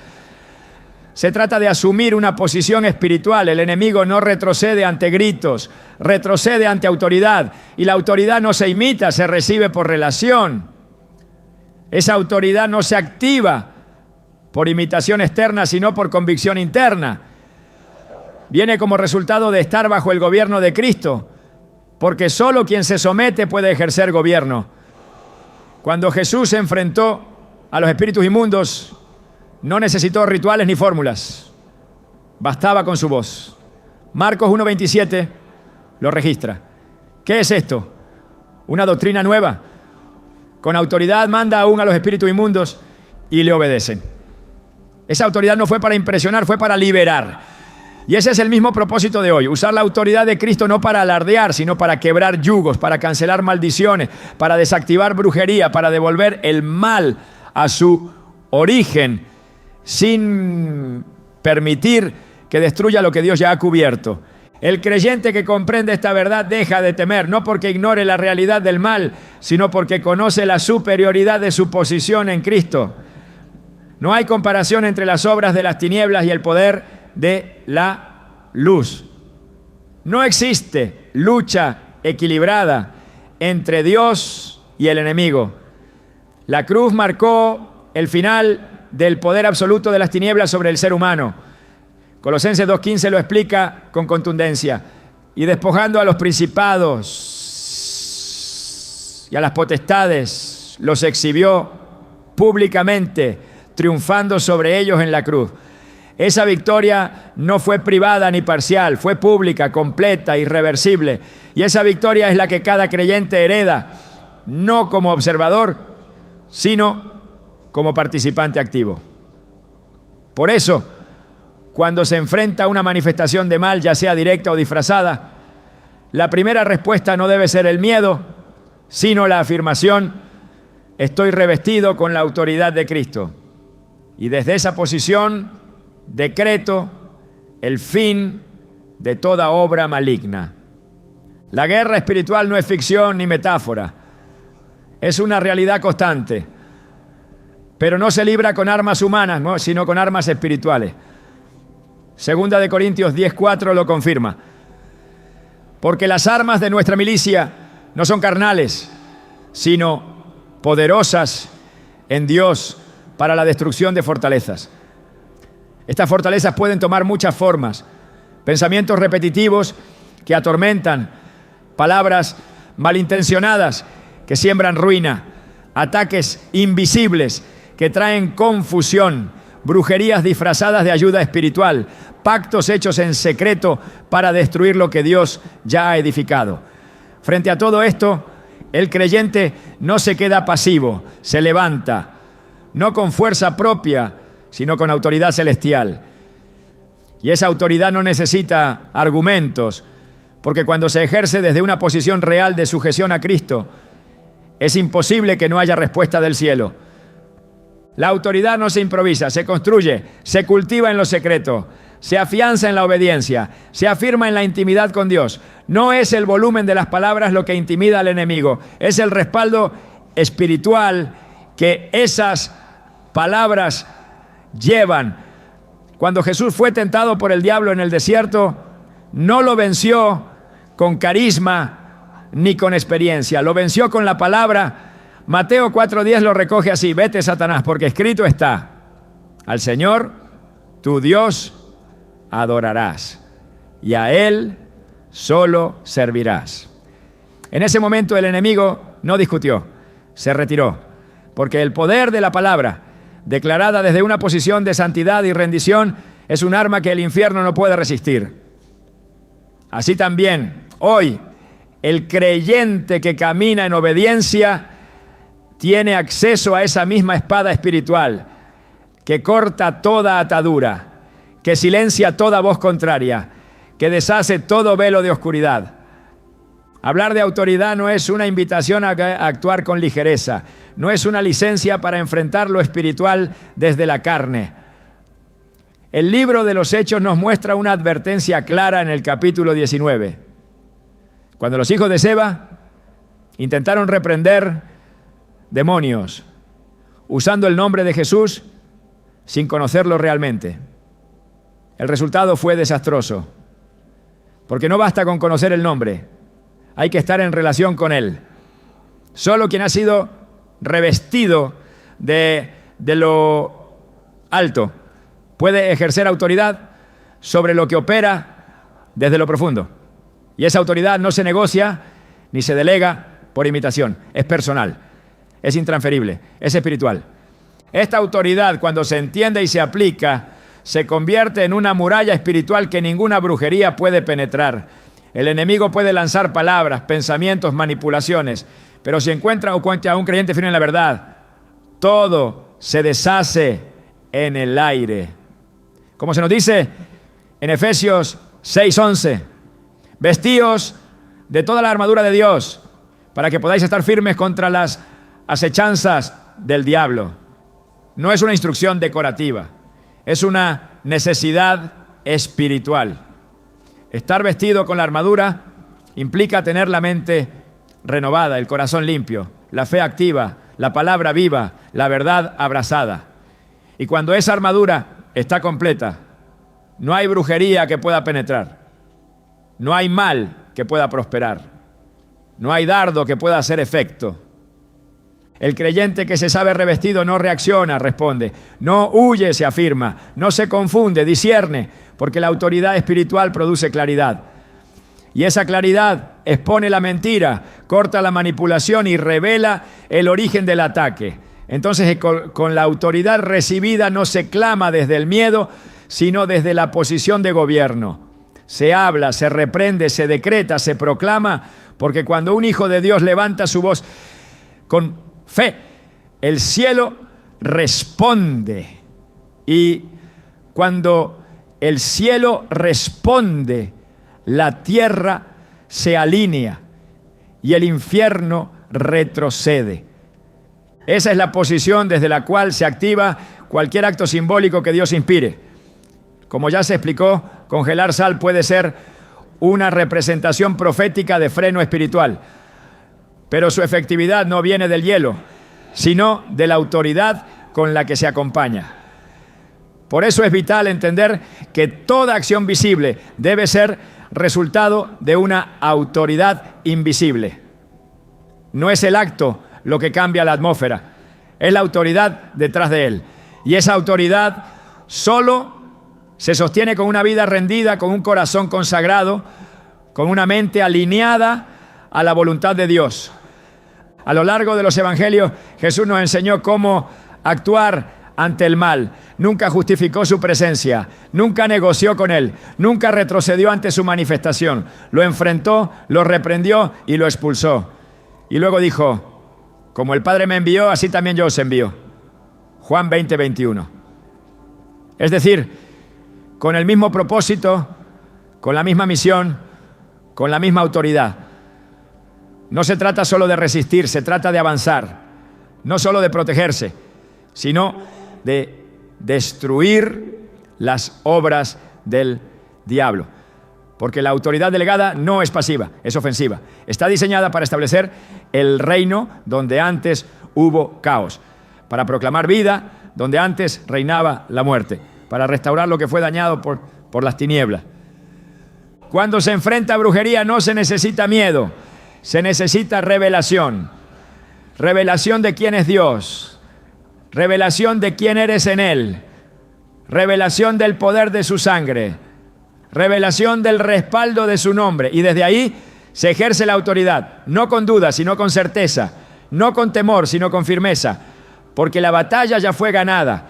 Se trata de asumir una posición espiritual. El enemigo no retrocede ante gritos, retrocede ante autoridad. Y la autoridad no se imita, se recibe por relación. Esa autoridad no se activa por imitación externa, sino por convicción interna. Viene como resultado de estar bajo el gobierno de Cristo, porque solo quien se somete puede ejercer gobierno. Cuando Jesús se enfrentó a los espíritus inmundos, no necesitó rituales ni fórmulas. Bastaba con su voz. Marcos 1:27 lo registra. ¿Qué es esto? ¿Una doctrina nueva? Con autoridad manda aún a los espíritus inmundos y le obedecen. Esa autoridad no fue para impresionar, fue para liberar. Y ese es el mismo propósito de hoy, usar la autoridad de Cristo no para alardear, sino para quebrar yugos, para cancelar maldiciones, para desactivar brujería, para devolver el mal a su origen, sin permitir que destruya lo que Dios ya ha cubierto. El creyente que comprende esta verdad deja de temer, no porque ignore la realidad del mal, sino porque conoce la superioridad de su posición en Cristo. No hay comparación entre las obras de las tinieblas y el poder de la luz. No existe lucha equilibrada entre Dios y el enemigo. La cruz marcó el final del poder absoluto de las tinieblas sobre el ser humano. Colosenses 2:15 lo explica con contundencia. Y despojando a los principados y a las potestades, los exhibió públicamente, triunfando sobre ellos en la cruz. Esa victoria no fue privada ni parcial, fue pública, completa, irreversible. Y esa victoria es la que cada creyente hereda, no como observador, sino como participante activo. Por eso, cuando se enfrenta a una manifestación de mal, ya sea directa o disfrazada, la primera respuesta no debe ser el miedo, sino la afirmación: estoy revestido con la autoridad de Cristo. Y desde esa posición decreto el fin de toda obra maligna. La guerra espiritual no es ficción ni metáfora, es una realidad constante, pero no se libra con armas humanas, ¿no?, sino con armas espirituales. Segunda de Corintios 10:4 lo confirma. Porque las armas de nuestra milicia no son carnales, sino poderosas en Dios para la destrucción de fortalezas. Estas fortalezas pueden tomar muchas formas: pensamientos repetitivos que atormentan, palabras malintencionadas que siembran ruina, ataques invisibles que traen confusión, brujerías disfrazadas de ayuda espiritual, pactos hechos en secreto para destruir lo que Dios ya ha edificado. Frente a todo esto, el creyente no se queda pasivo, se levanta, no con fuerza propia, sino con autoridad celestial. Y esa autoridad no necesita argumentos, porque cuando se ejerce desde una posición real de sujeción a Cristo, es imposible que no haya respuesta del cielo. La autoridad no se improvisa, se construye, se cultiva en lo secreto, se afianza en la obediencia, se afirma en la intimidad con Dios. No es el volumen de las palabras lo que intimida al enemigo, es el respaldo espiritual que esas palabras llevan. Cuando Jesús fue tentado por el diablo en el desierto, no lo venció con carisma ni con experiencia, lo venció con la palabra. Mateo 4:10 lo recoge así: vete, Satanás, porque escrito está: al Señor tu Dios adorarás y a Él solo servirás. En ese momento el enemigo no discutió, se retiró, porque el poder de la palabra, declarada desde una posición de santidad y rendición, es un arma que el infierno no puede resistir. Así también, hoy, el creyente que camina en obediencia tiene acceso a esa misma espada espiritual que corta toda atadura, que silencia toda voz contraria, que deshace todo velo de oscuridad. Hablar de autoridad no es una invitación a actuar con ligereza, no es una licencia para enfrentar lo espiritual desde la carne. El libro de los Hechos nos muestra una advertencia clara en el capítulo 19. Cuando los hijos de Seba intentaron reprender demonios usando el nombre de Jesús sin conocerlo realmente. El resultado fue desastroso, porque no basta con conocer el nombre, hay que estar en relación con él. Solo quien ha sido revestido de lo alto puede ejercer autoridad sobre lo que opera desde lo profundo. Y esa autoridad no se negocia ni se delega por imitación, es personal, es intransferible, es espiritual. Esta autoridad, cuando se entiende y se aplica, se convierte en una muralla espiritual que ninguna brujería puede penetrar. El enemigo puede lanzar palabras, pensamientos, manipulaciones, pero si encuentra a un creyente firme en la verdad, todo se deshace en el aire. Como se nos dice en Efesios 6:11, vestíos de toda la armadura de Dios para que podáis estar firmes contra las acechanzas del diablo. No es una instrucción decorativa, es una necesidad espiritual. Estar vestido con la armadura implica tener la mente renovada, el corazón limpio, la fe activa, la palabra viva, la verdad abrazada. Y cuando esa armadura está completa, no hay brujería que pueda penetrar, no hay mal que pueda prosperar, no hay dardo que pueda hacer efecto. El creyente que se sabe revestido no reacciona, responde, no huye, se afirma, no se confunde, discierne, porque la autoridad espiritual produce claridad. Y esa claridad expone la mentira, corta la manipulación y revela el origen del ataque. Entonces, con la autoridad recibida no se clama desde el miedo, sino desde la posición de gobierno. Se habla, se reprende, se decreta, se proclama, porque cuando un hijo de Dios levanta su voz con fe, el cielo responde. Y cuando el cielo responde, la tierra se alinea y el infierno retrocede. Esa es la posición desde la cual se activa cualquier acto simbólico que Dios inspire. Como ya se explicó, congelar sal puede ser una representación profética de freno espiritual, pero su efectividad no viene del hielo, sino de la autoridad con la que se acompaña. Por eso es vital entender que toda acción visible debe ser resultado de una autoridad invisible. No es el acto lo que cambia la atmósfera, es la autoridad detrás de él. Y esa autoridad solo se sostiene con una vida rendida, con un corazón consagrado, con una mente alineada a la voluntad de Dios. A lo largo de los evangelios, Jesús nos enseñó cómo actuar ante el mal. Nunca justificó su presencia, nunca negoció con él, nunca retrocedió ante su manifestación. Lo enfrentó, lo reprendió y lo expulsó. Y luego dijo, como el Padre me envió, así también yo os envío. Juan 20:21. Es decir, con el mismo propósito, con la misma misión, con la misma autoridad. No se trata solo de resistir, se trata de avanzar, no solo de protegerse, sino de destruir las obras del diablo. Porque la autoridad delegada no es pasiva, es ofensiva. Está diseñada para establecer el reino donde antes hubo caos, para proclamar vida donde antes reinaba la muerte, para restaurar lo que fue dañado por las tinieblas. Cuando se enfrenta a brujería no se necesita miedo, se necesita revelación. Revelación de quién es Dios, revelación de quién eres en Él, revelación del poder de su sangre, revelación del respaldo de su nombre. Y desde ahí Se ejerce la autoridad, no con duda, sino con certeza, no con temor, sino con firmeza, porque la batalla ya fue ganada.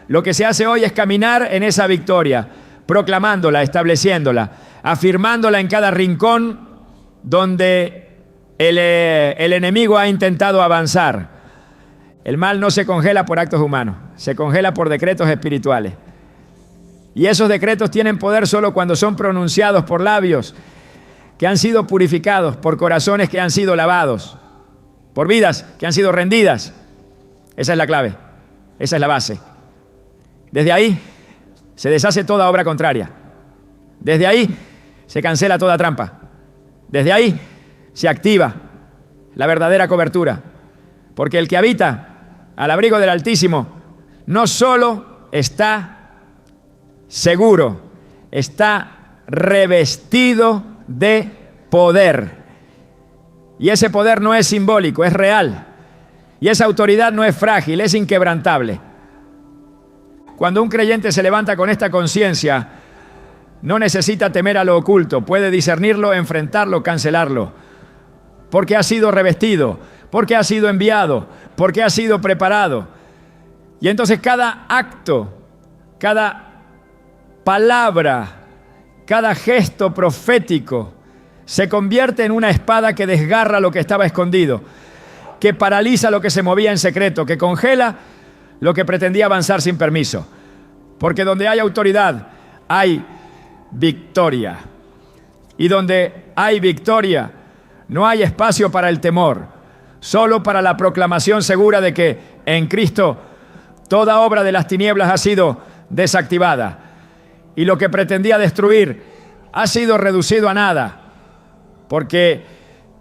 Lo que se hace hoy es caminar en esa victoria, proclamándola, estableciéndola, afirmándola en cada rincón donde el enemigo ha intentado avanzar. El mal no se congela por actos humanos, se congela por decretos espirituales. Y esos decretos tienen poder solo cuando son pronunciados por labios que han sido purificados, por corazones que han sido lavados, por vidas que han sido rendidas. Esa es la clave, esa es la base. Desde ahí se deshace toda obra contraria. Desde ahí se cancela toda trampa. Desde ahí se activa la verdadera cobertura. Porque el que habita al abrigo del Altísimo no solo está seguro, está revestido de poder. Y ese poder no es simbólico, es real. Y esa autoridad no es frágil, es inquebrantable. Cuando un creyente se levanta con esta conciencia, no necesita temer a lo oculto, puede discernirlo, enfrentarlo, cancelarlo, porque ha sido revestido, porque ha sido enviado, porque ha sido preparado. Y entonces cada acto, cada palabra, cada gesto profético se convierte en una espada que desgarra lo que estaba escondido, que paraliza lo que se movía en secreto, que congela lo que pretendía avanzar sin permiso. Porque donde hay autoridad, hay victoria. Y donde hay victoria, no hay espacio para el temor, solo para la proclamación segura de que en Cristo toda obra de las tinieblas ha sido desactivada. Y lo que pretendía destruir ha sido reducido a nada. Porque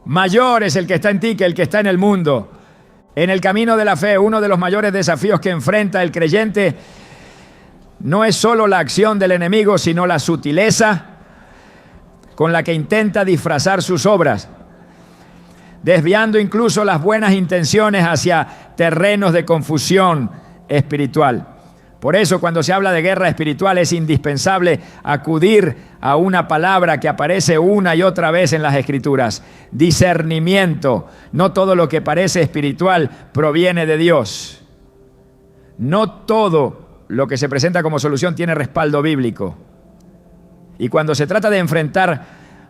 mayor es el que está en ti que el que está en el mundo. En el camino de la fe, uno de los mayores desafíos que enfrenta el creyente no es solo la acción del enemigo, sino la sutileza con la que intenta disfrazar sus obras, desviando incluso las buenas intenciones hacia terrenos de confusión espiritual. Por eso, cuando se habla de guerra espiritual, es indispensable acudir a una palabra que aparece una y otra vez en las Escrituras: discernimiento. No todo lo que parece espiritual proviene de Dios. No todo lo que se presenta como solución tiene respaldo bíblico. Y cuando se trata de enfrentar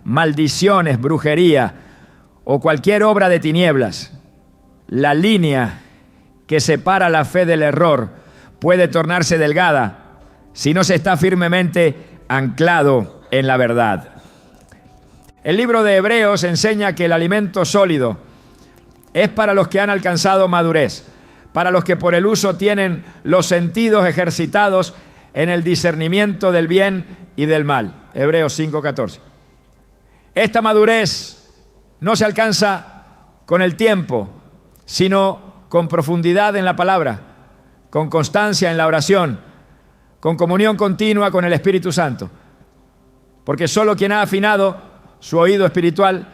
maldiciones, brujería o cualquier obra de tinieblas, la línea que separa la fe del error puede tornarse delgada si no se está firmemente anclado en la verdad. El libro de Hebreos enseña que el alimento sólido es para los que han alcanzado madurez, para los que por el uso tienen los sentidos ejercitados en el discernimiento del bien y del mal. Hebreos 5:14. Esta madurez no se alcanza con el tiempo, sino con profundidad en la palabra, con constancia en la oración, con comunión continua con el Espíritu Santo. Porque solo quien ha afinado su oído espiritual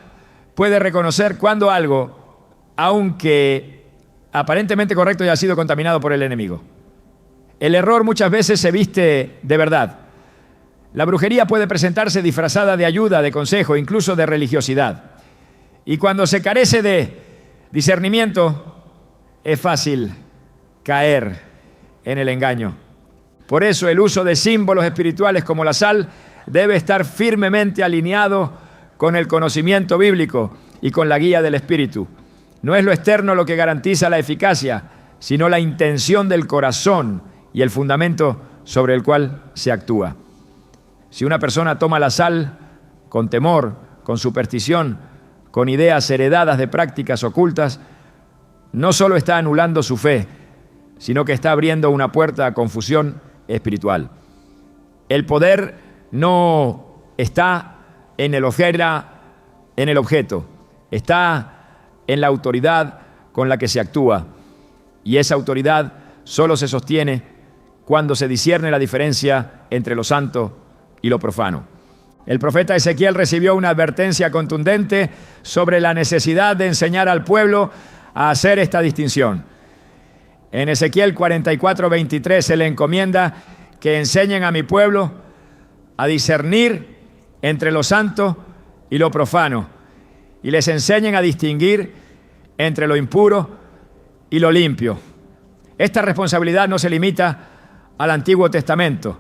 puede reconocer cuando algo, aunque aparentemente correcto, ya ha sido contaminado por el enemigo. El error muchas veces se viste de verdad. La brujería puede presentarse disfrazada de ayuda, de consejo, incluso de religiosidad. Y cuando se carece de discernimiento, es fácil caer en el engaño. Por eso el uso de símbolos espirituales como la sal debe estar firmemente alineado con el conocimiento bíblico y con la guía del Espíritu. No es lo externo lo que garantiza la eficacia, sino la intención del corazón y el fundamento sobre el cual se actúa. Si una persona toma la sal con temor, con superstición, con ideas heredadas de prácticas ocultas, no solo está anulando su fe, sino que está abriendo una puerta a confusión espiritual. El poder no está en el objeto, está en la autoridad con la que se actúa. Y esa autoridad solo se sostiene cuando se discierne la diferencia entre lo santo y lo profano. El profeta Ezequiel recibió una advertencia contundente sobre la necesidad de enseñar al pueblo a hacer esta distinción. En Ezequiel 44:23 se le encomienda que enseñen a mi pueblo a discernir entre lo santo y lo profano, y les enseñen a distinguir entre lo impuro y lo limpio. Esta responsabilidad no se limita al Antiguo Testamento.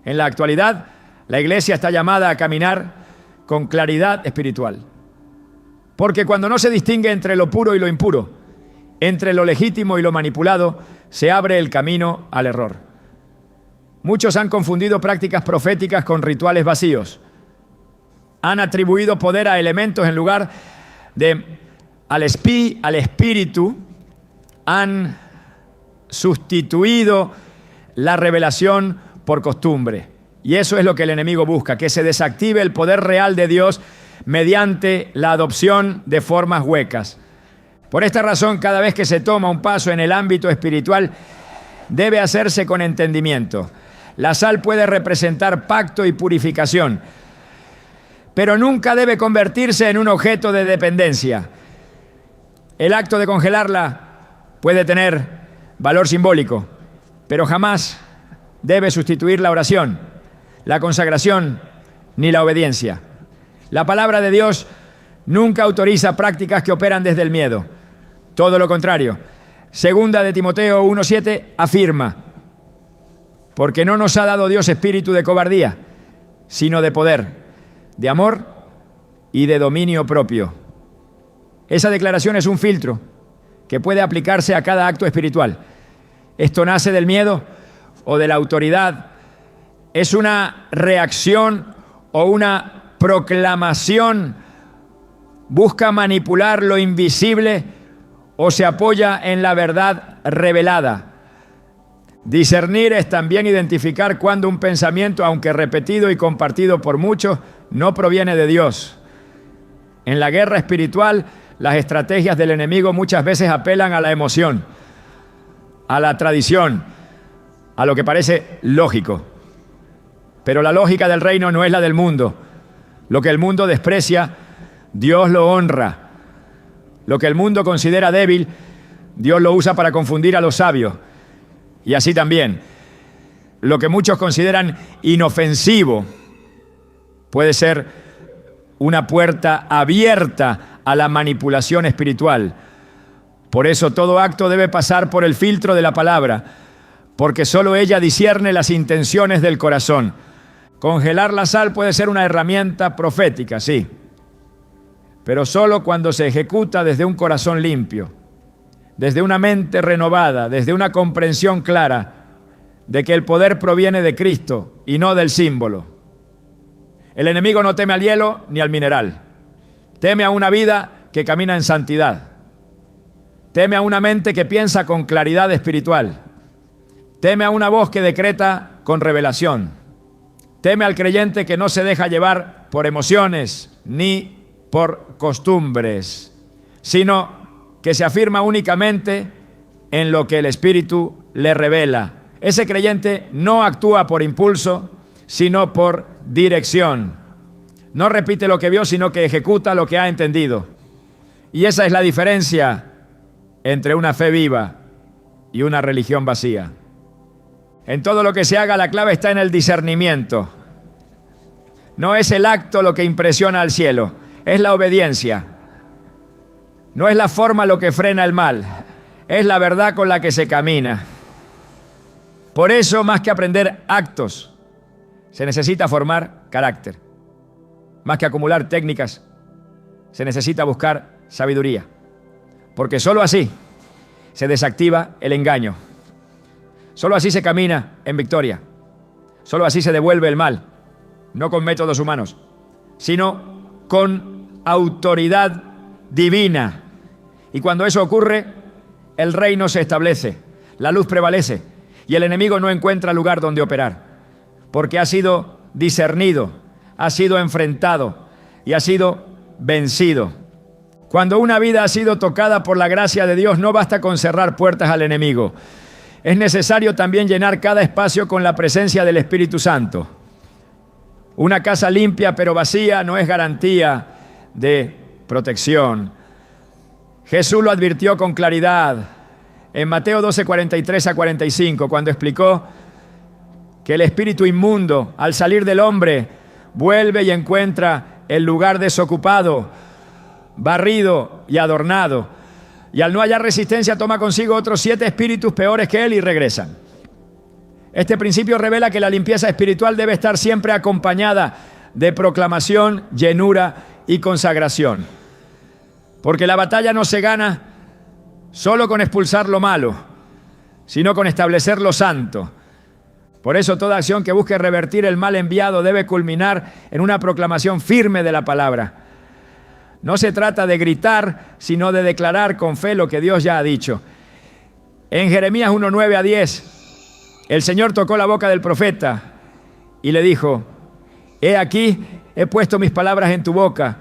En la actualidad, la Iglesia está llamada a caminar con claridad espiritual. Porque cuando no se distingue entre lo puro y lo impuro, entre lo legítimo y lo manipulado, se abre el camino al error. Muchos han confundido prácticas proféticas con rituales vacíos. Han atribuido poder a elementos en lugar de al espíritu. Han sustituido la revelación por costumbre. Y eso es lo que el enemigo busca, que se desactive el poder real de Dios mediante la adopción de formas huecas. Por esta razón, cada vez que se toma un paso en el ámbito espiritual, debe hacerse con entendimiento. La sal puede representar pacto y purificación, pero nunca debe convertirse en un objeto de dependencia. El acto de congelarla puede tener valor simbólico, pero jamás debe sustituir la oración, la consagración ni la obediencia. La palabra de Dios nunca autoriza prácticas que operan desde el miedo. Todo lo contrario. Segunda de Timoteo 1:7 afirma: porque no nos ha dado Dios espíritu de cobardía, sino de poder, de amor y de dominio propio. Esa declaración es un filtro que puede aplicarse a cada acto espiritual. ¿Esto nace del miedo o de la autoridad? ¿Es una reacción o una proclamación? ¿Busca manipular lo invisible o se apoya en la verdad revelada? Discernir es también identificar cuando un pensamiento, aunque repetido y compartido por muchos, no proviene de Dios. En la guerra espiritual, las estrategias del enemigo muchas veces apelan a la emoción, a la tradición, a lo que parece lógico. Pero la lógica del reino no es la del mundo. Lo que el mundo desprecia, Dios lo honra. Lo que el mundo considera débil, Dios lo usa para confundir a los sabios. Y así también, lo que muchos consideran inofensivo puede ser una puerta abierta a la manipulación espiritual. Por eso todo acto debe pasar por el filtro de la palabra, porque solo ella discierne las intenciones del corazón. Congelar la sal puede ser una herramienta profética, sí, pero solo cuando se ejecuta desde un corazón limpio, desde una mente renovada, desde una comprensión clara de que el poder proviene de Cristo y no del símbolo. El enemigo no teme al hielo ni al mineral. Teme a una vida que camina en santidad. Teme a una mente que piensa con claridad espiritual. Teme a una voz que decreta con revelación. Teme al creyente que no se deja llevar por emociones ni por costumbres, sino que se afirma únicamente en lo que el Espíritu le revela. Ese creyente no actúa por impulso, sino por dirección. No repite lo que vio, sino que ejecuta lo que ha entendido. Y esa es la diferencia entre una fe viva y una religión vacía. En todo lo que se haga, la clave está en el discernimiento. No es el acto lo que impresiona al cielo, es la obediencia. No es la forma lo que frena el mal, es la verdad con la que se camina. Por eso, más que aprender actos, se necesita formar carácter. Más que acumular técnicas, se necesita buscar sabiduría. Porque solo así se desactiva el engaño. Solo así se camina en victoria. Solo así se devuelve el mal, no con métodos humanos, sino con autoridad divina. Y cuando eso ocurre, el reino se establece, la luz prevalece y el enemigo no encuentra lugar donde operar, porque ha sido discernido, ha sido enfrentado y ha sido vencido. Cuando una vida ha sido tocada por la gracia de Dios, no basta con cerrar puertas al enemigo. Es necesario también llenar cada espacio con la presencia del Espíritu Santo. Una casa limpia pero vacía no es garantía de protección. Jesús lo advirtió con claridad en Mateo 12, 43 a 45, cuando explicó que el espíritu inmundo, al salir del hombre, vuelve y encuentra el lugar desocupado, barrido y adornado. Y al no hallar resistencia toma consigo otros 7 espíritus peores que él y regresan. Este principio revela que la limpieza espiritual debe estar siempre acompañada de proclamación, llenura y consagración. Porque la batalla no se gana solo con expulsar lo malo, sino con establecer lo santo. Por eso toda acción que busque revertir el mal enviado debe culminar en una proclamación firme de la palabra. No se trata de gritar, sino de declarar con fe lo que Dios ya ha dicho. En Jeremías 1:9-10, el Señor tocó la boca del profeta y le dijo: he aquí, he puesto mis palabras en tu boca,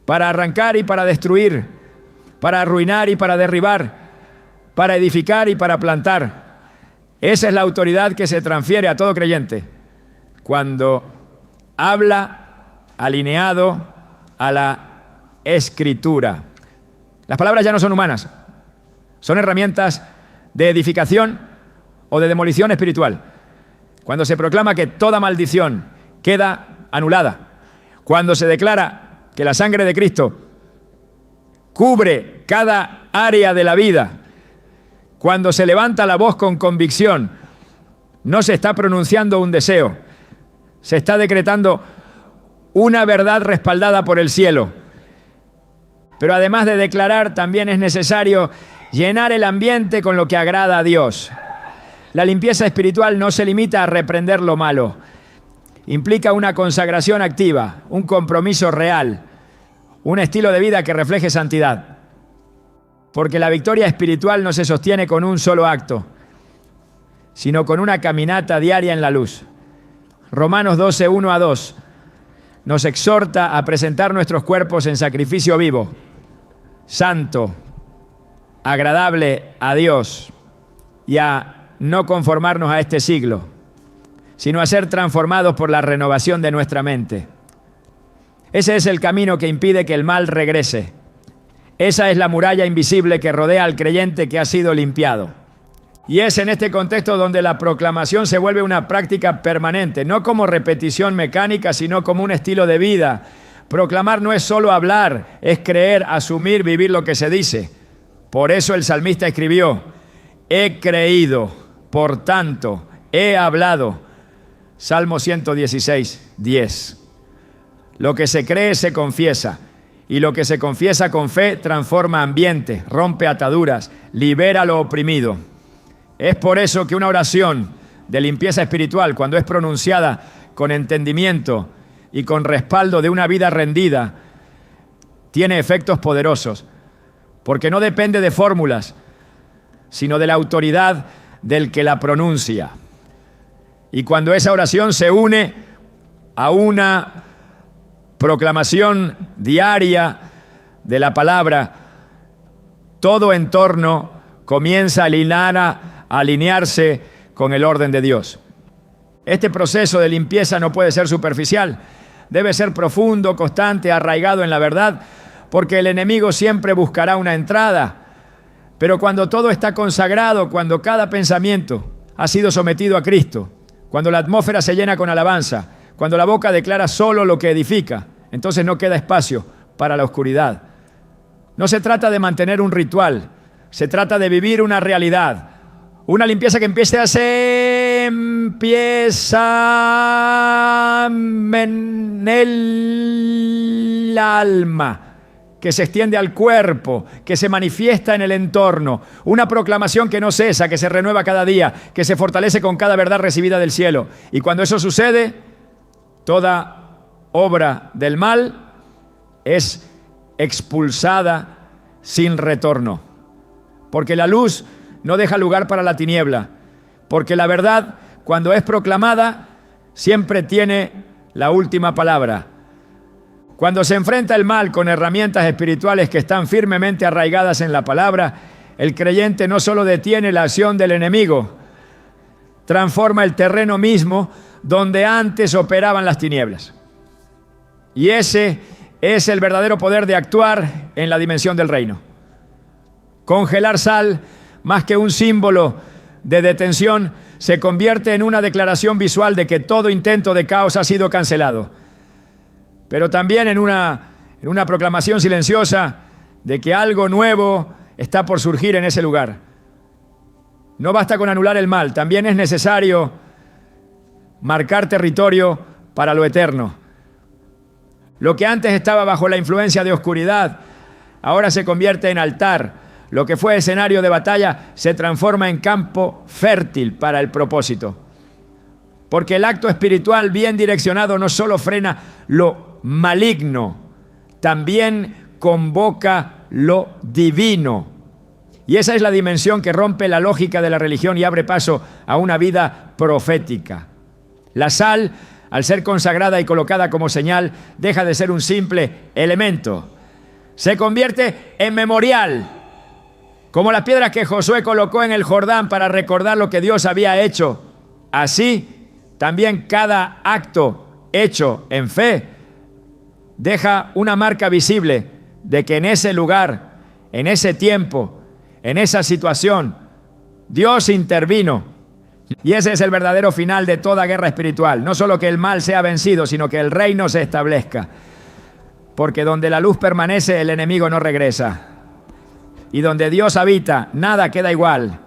para arrancar y para destruir, para arruinar y para derribar, para edificar y para plantar. Esa es la autoridad que se transfiere a todo creyente cuando habla alineado a la Escritura. Las palabras ya no son humanas, son herramientas de edificación o de demolición espiritual. Cuando se proclama que toda maldición queda anulada, cuando se declara que la sangre de Cristo cubre cada área de la vida, cuando se levanta la voz con convicción, no se está pronunciando un deseo, se está decretando una verdad respaldada por el cielo. Pero además de declarar, también es necesario llenar el ambiente con lo que agrada a Dios. La limpieza espiritual no se limita a reprender lo malo. Implica una consagración activa, un compromiso real, un estilo de vida que refleje santidad. Porque la victoria espiritual no se sostiene con un solo acto, sino con una caminata diaria en la luz. Romanos 12:1-2 nos exhorta a presentar nuestros cuerpos en sacrificio vivo, santo, agradable a Dios, y a no conformarnos a este siglo, sino a ser transformados por la renovación de nuestra mente. Ese es el camino que impide que el mal regrese. Esa es la muralla invisible que rodea al creyente que ha sido limpiado. Y es en este contexto donde la proclamación se vuelve una práctica permanente, no como repetición mecánica, sino como un estilo de vida. Proclamar no es solo hablar, es creer, asumir, vivir lo que se dice. Por eso el salmista escribió: he creído, por tanto, he hablado. Salmo 116:10. Lo que se cree se confiesa. Y lo que se confiesa con fe transforma ambiente, rompe ataduras, libera lo oprimido. Es por eso que una oración de limpieza espiritual, cuando es pronunciada con entendimiento y con respaldo de una vida rendida, tiene efectos poderosos, porque no depende de fórmulas, sino de la autoridad del que la pronuncia. Y cuando esa oración se une a una proclamación diaria de la palabra, todo entorno comienza a alinearse con el orden de Dios. Este proceso de limpieza no puede ser superficial, debe ser profundo, constante, arraigado en la verdad, porque el enemigo siempre buscará una entrada. Pero cuando todo está consagrado, cuando cada pensamiento ha sido sometido a Cristo, cuando la atmósfera se llena con alabanza, cuando la boca declara solo lo que edifica, entonces no queda espacio para la oscuridad. No se trata de mantener un ritual, se trata de vivir una realidad. Una limpieza que empieza en el alma, que se extiende al cuerpo, que se manifiesta en el entorno. Una proclamación que no cesa, que se renueva cada día, que se fortalece con cada verdad recibida del cielo. Y cuando eso sucede, toda obra del mal es expulsada sin retorno. Porque la luz no deja lugar para la tiniebla. Porque la verdad, cuando es proclamada, siempre tiene la última palabra. Cuando se enfrenta el mal con herramientas espirituales que están firmemente arraigadas en la palabra, el creyente no solo detiene la acción del enemigo, transforma el terreno mismo donde antes operaban las tinieblas. Y ese es el verdadero poder de actuar en la dimensión del reino. Congelar sal, más que un símbolo de detención, se convierte en una declaración visual de que todo intento de caos ha sido cancelado. Pero también en en una proclamación silenciosa de que algo nuevo está por surgir en ese lugar. No basta con anular el mal, también es necesario marcar territorio para lo eterno. Lo que antes estaba bajo la influencia de oscuridad, ahora se convierte en altar. Lo que fue escenario de batalla se transforma en campo fértil para el propósito. Porque el acto espiritual bien direccionado no solo frena lo maligno, también convoca lo divino. Y esa es la dimensión que rompe la lógica de la religión y abre paso a una vida profética. La sal, al ser consagrada y colocada como señal, deja de ser un simple elemento. Se convierte en memorial, como las piedras que Josué colocó en el Jordán para recordar lo que Dios había hecho. Así, también cada acto hecho en fe deja una marca visible de que en ese lugar, en ese tiempo, en esa situación, Dios intervino. Y ese es el verdadero final de toda guerra espiritual. No solo que el mal sea vencido, sino que el reino se establezca. Porque donde la luz permanece, el enemigo no regresa. Y donde Dios habita, nada queda igual.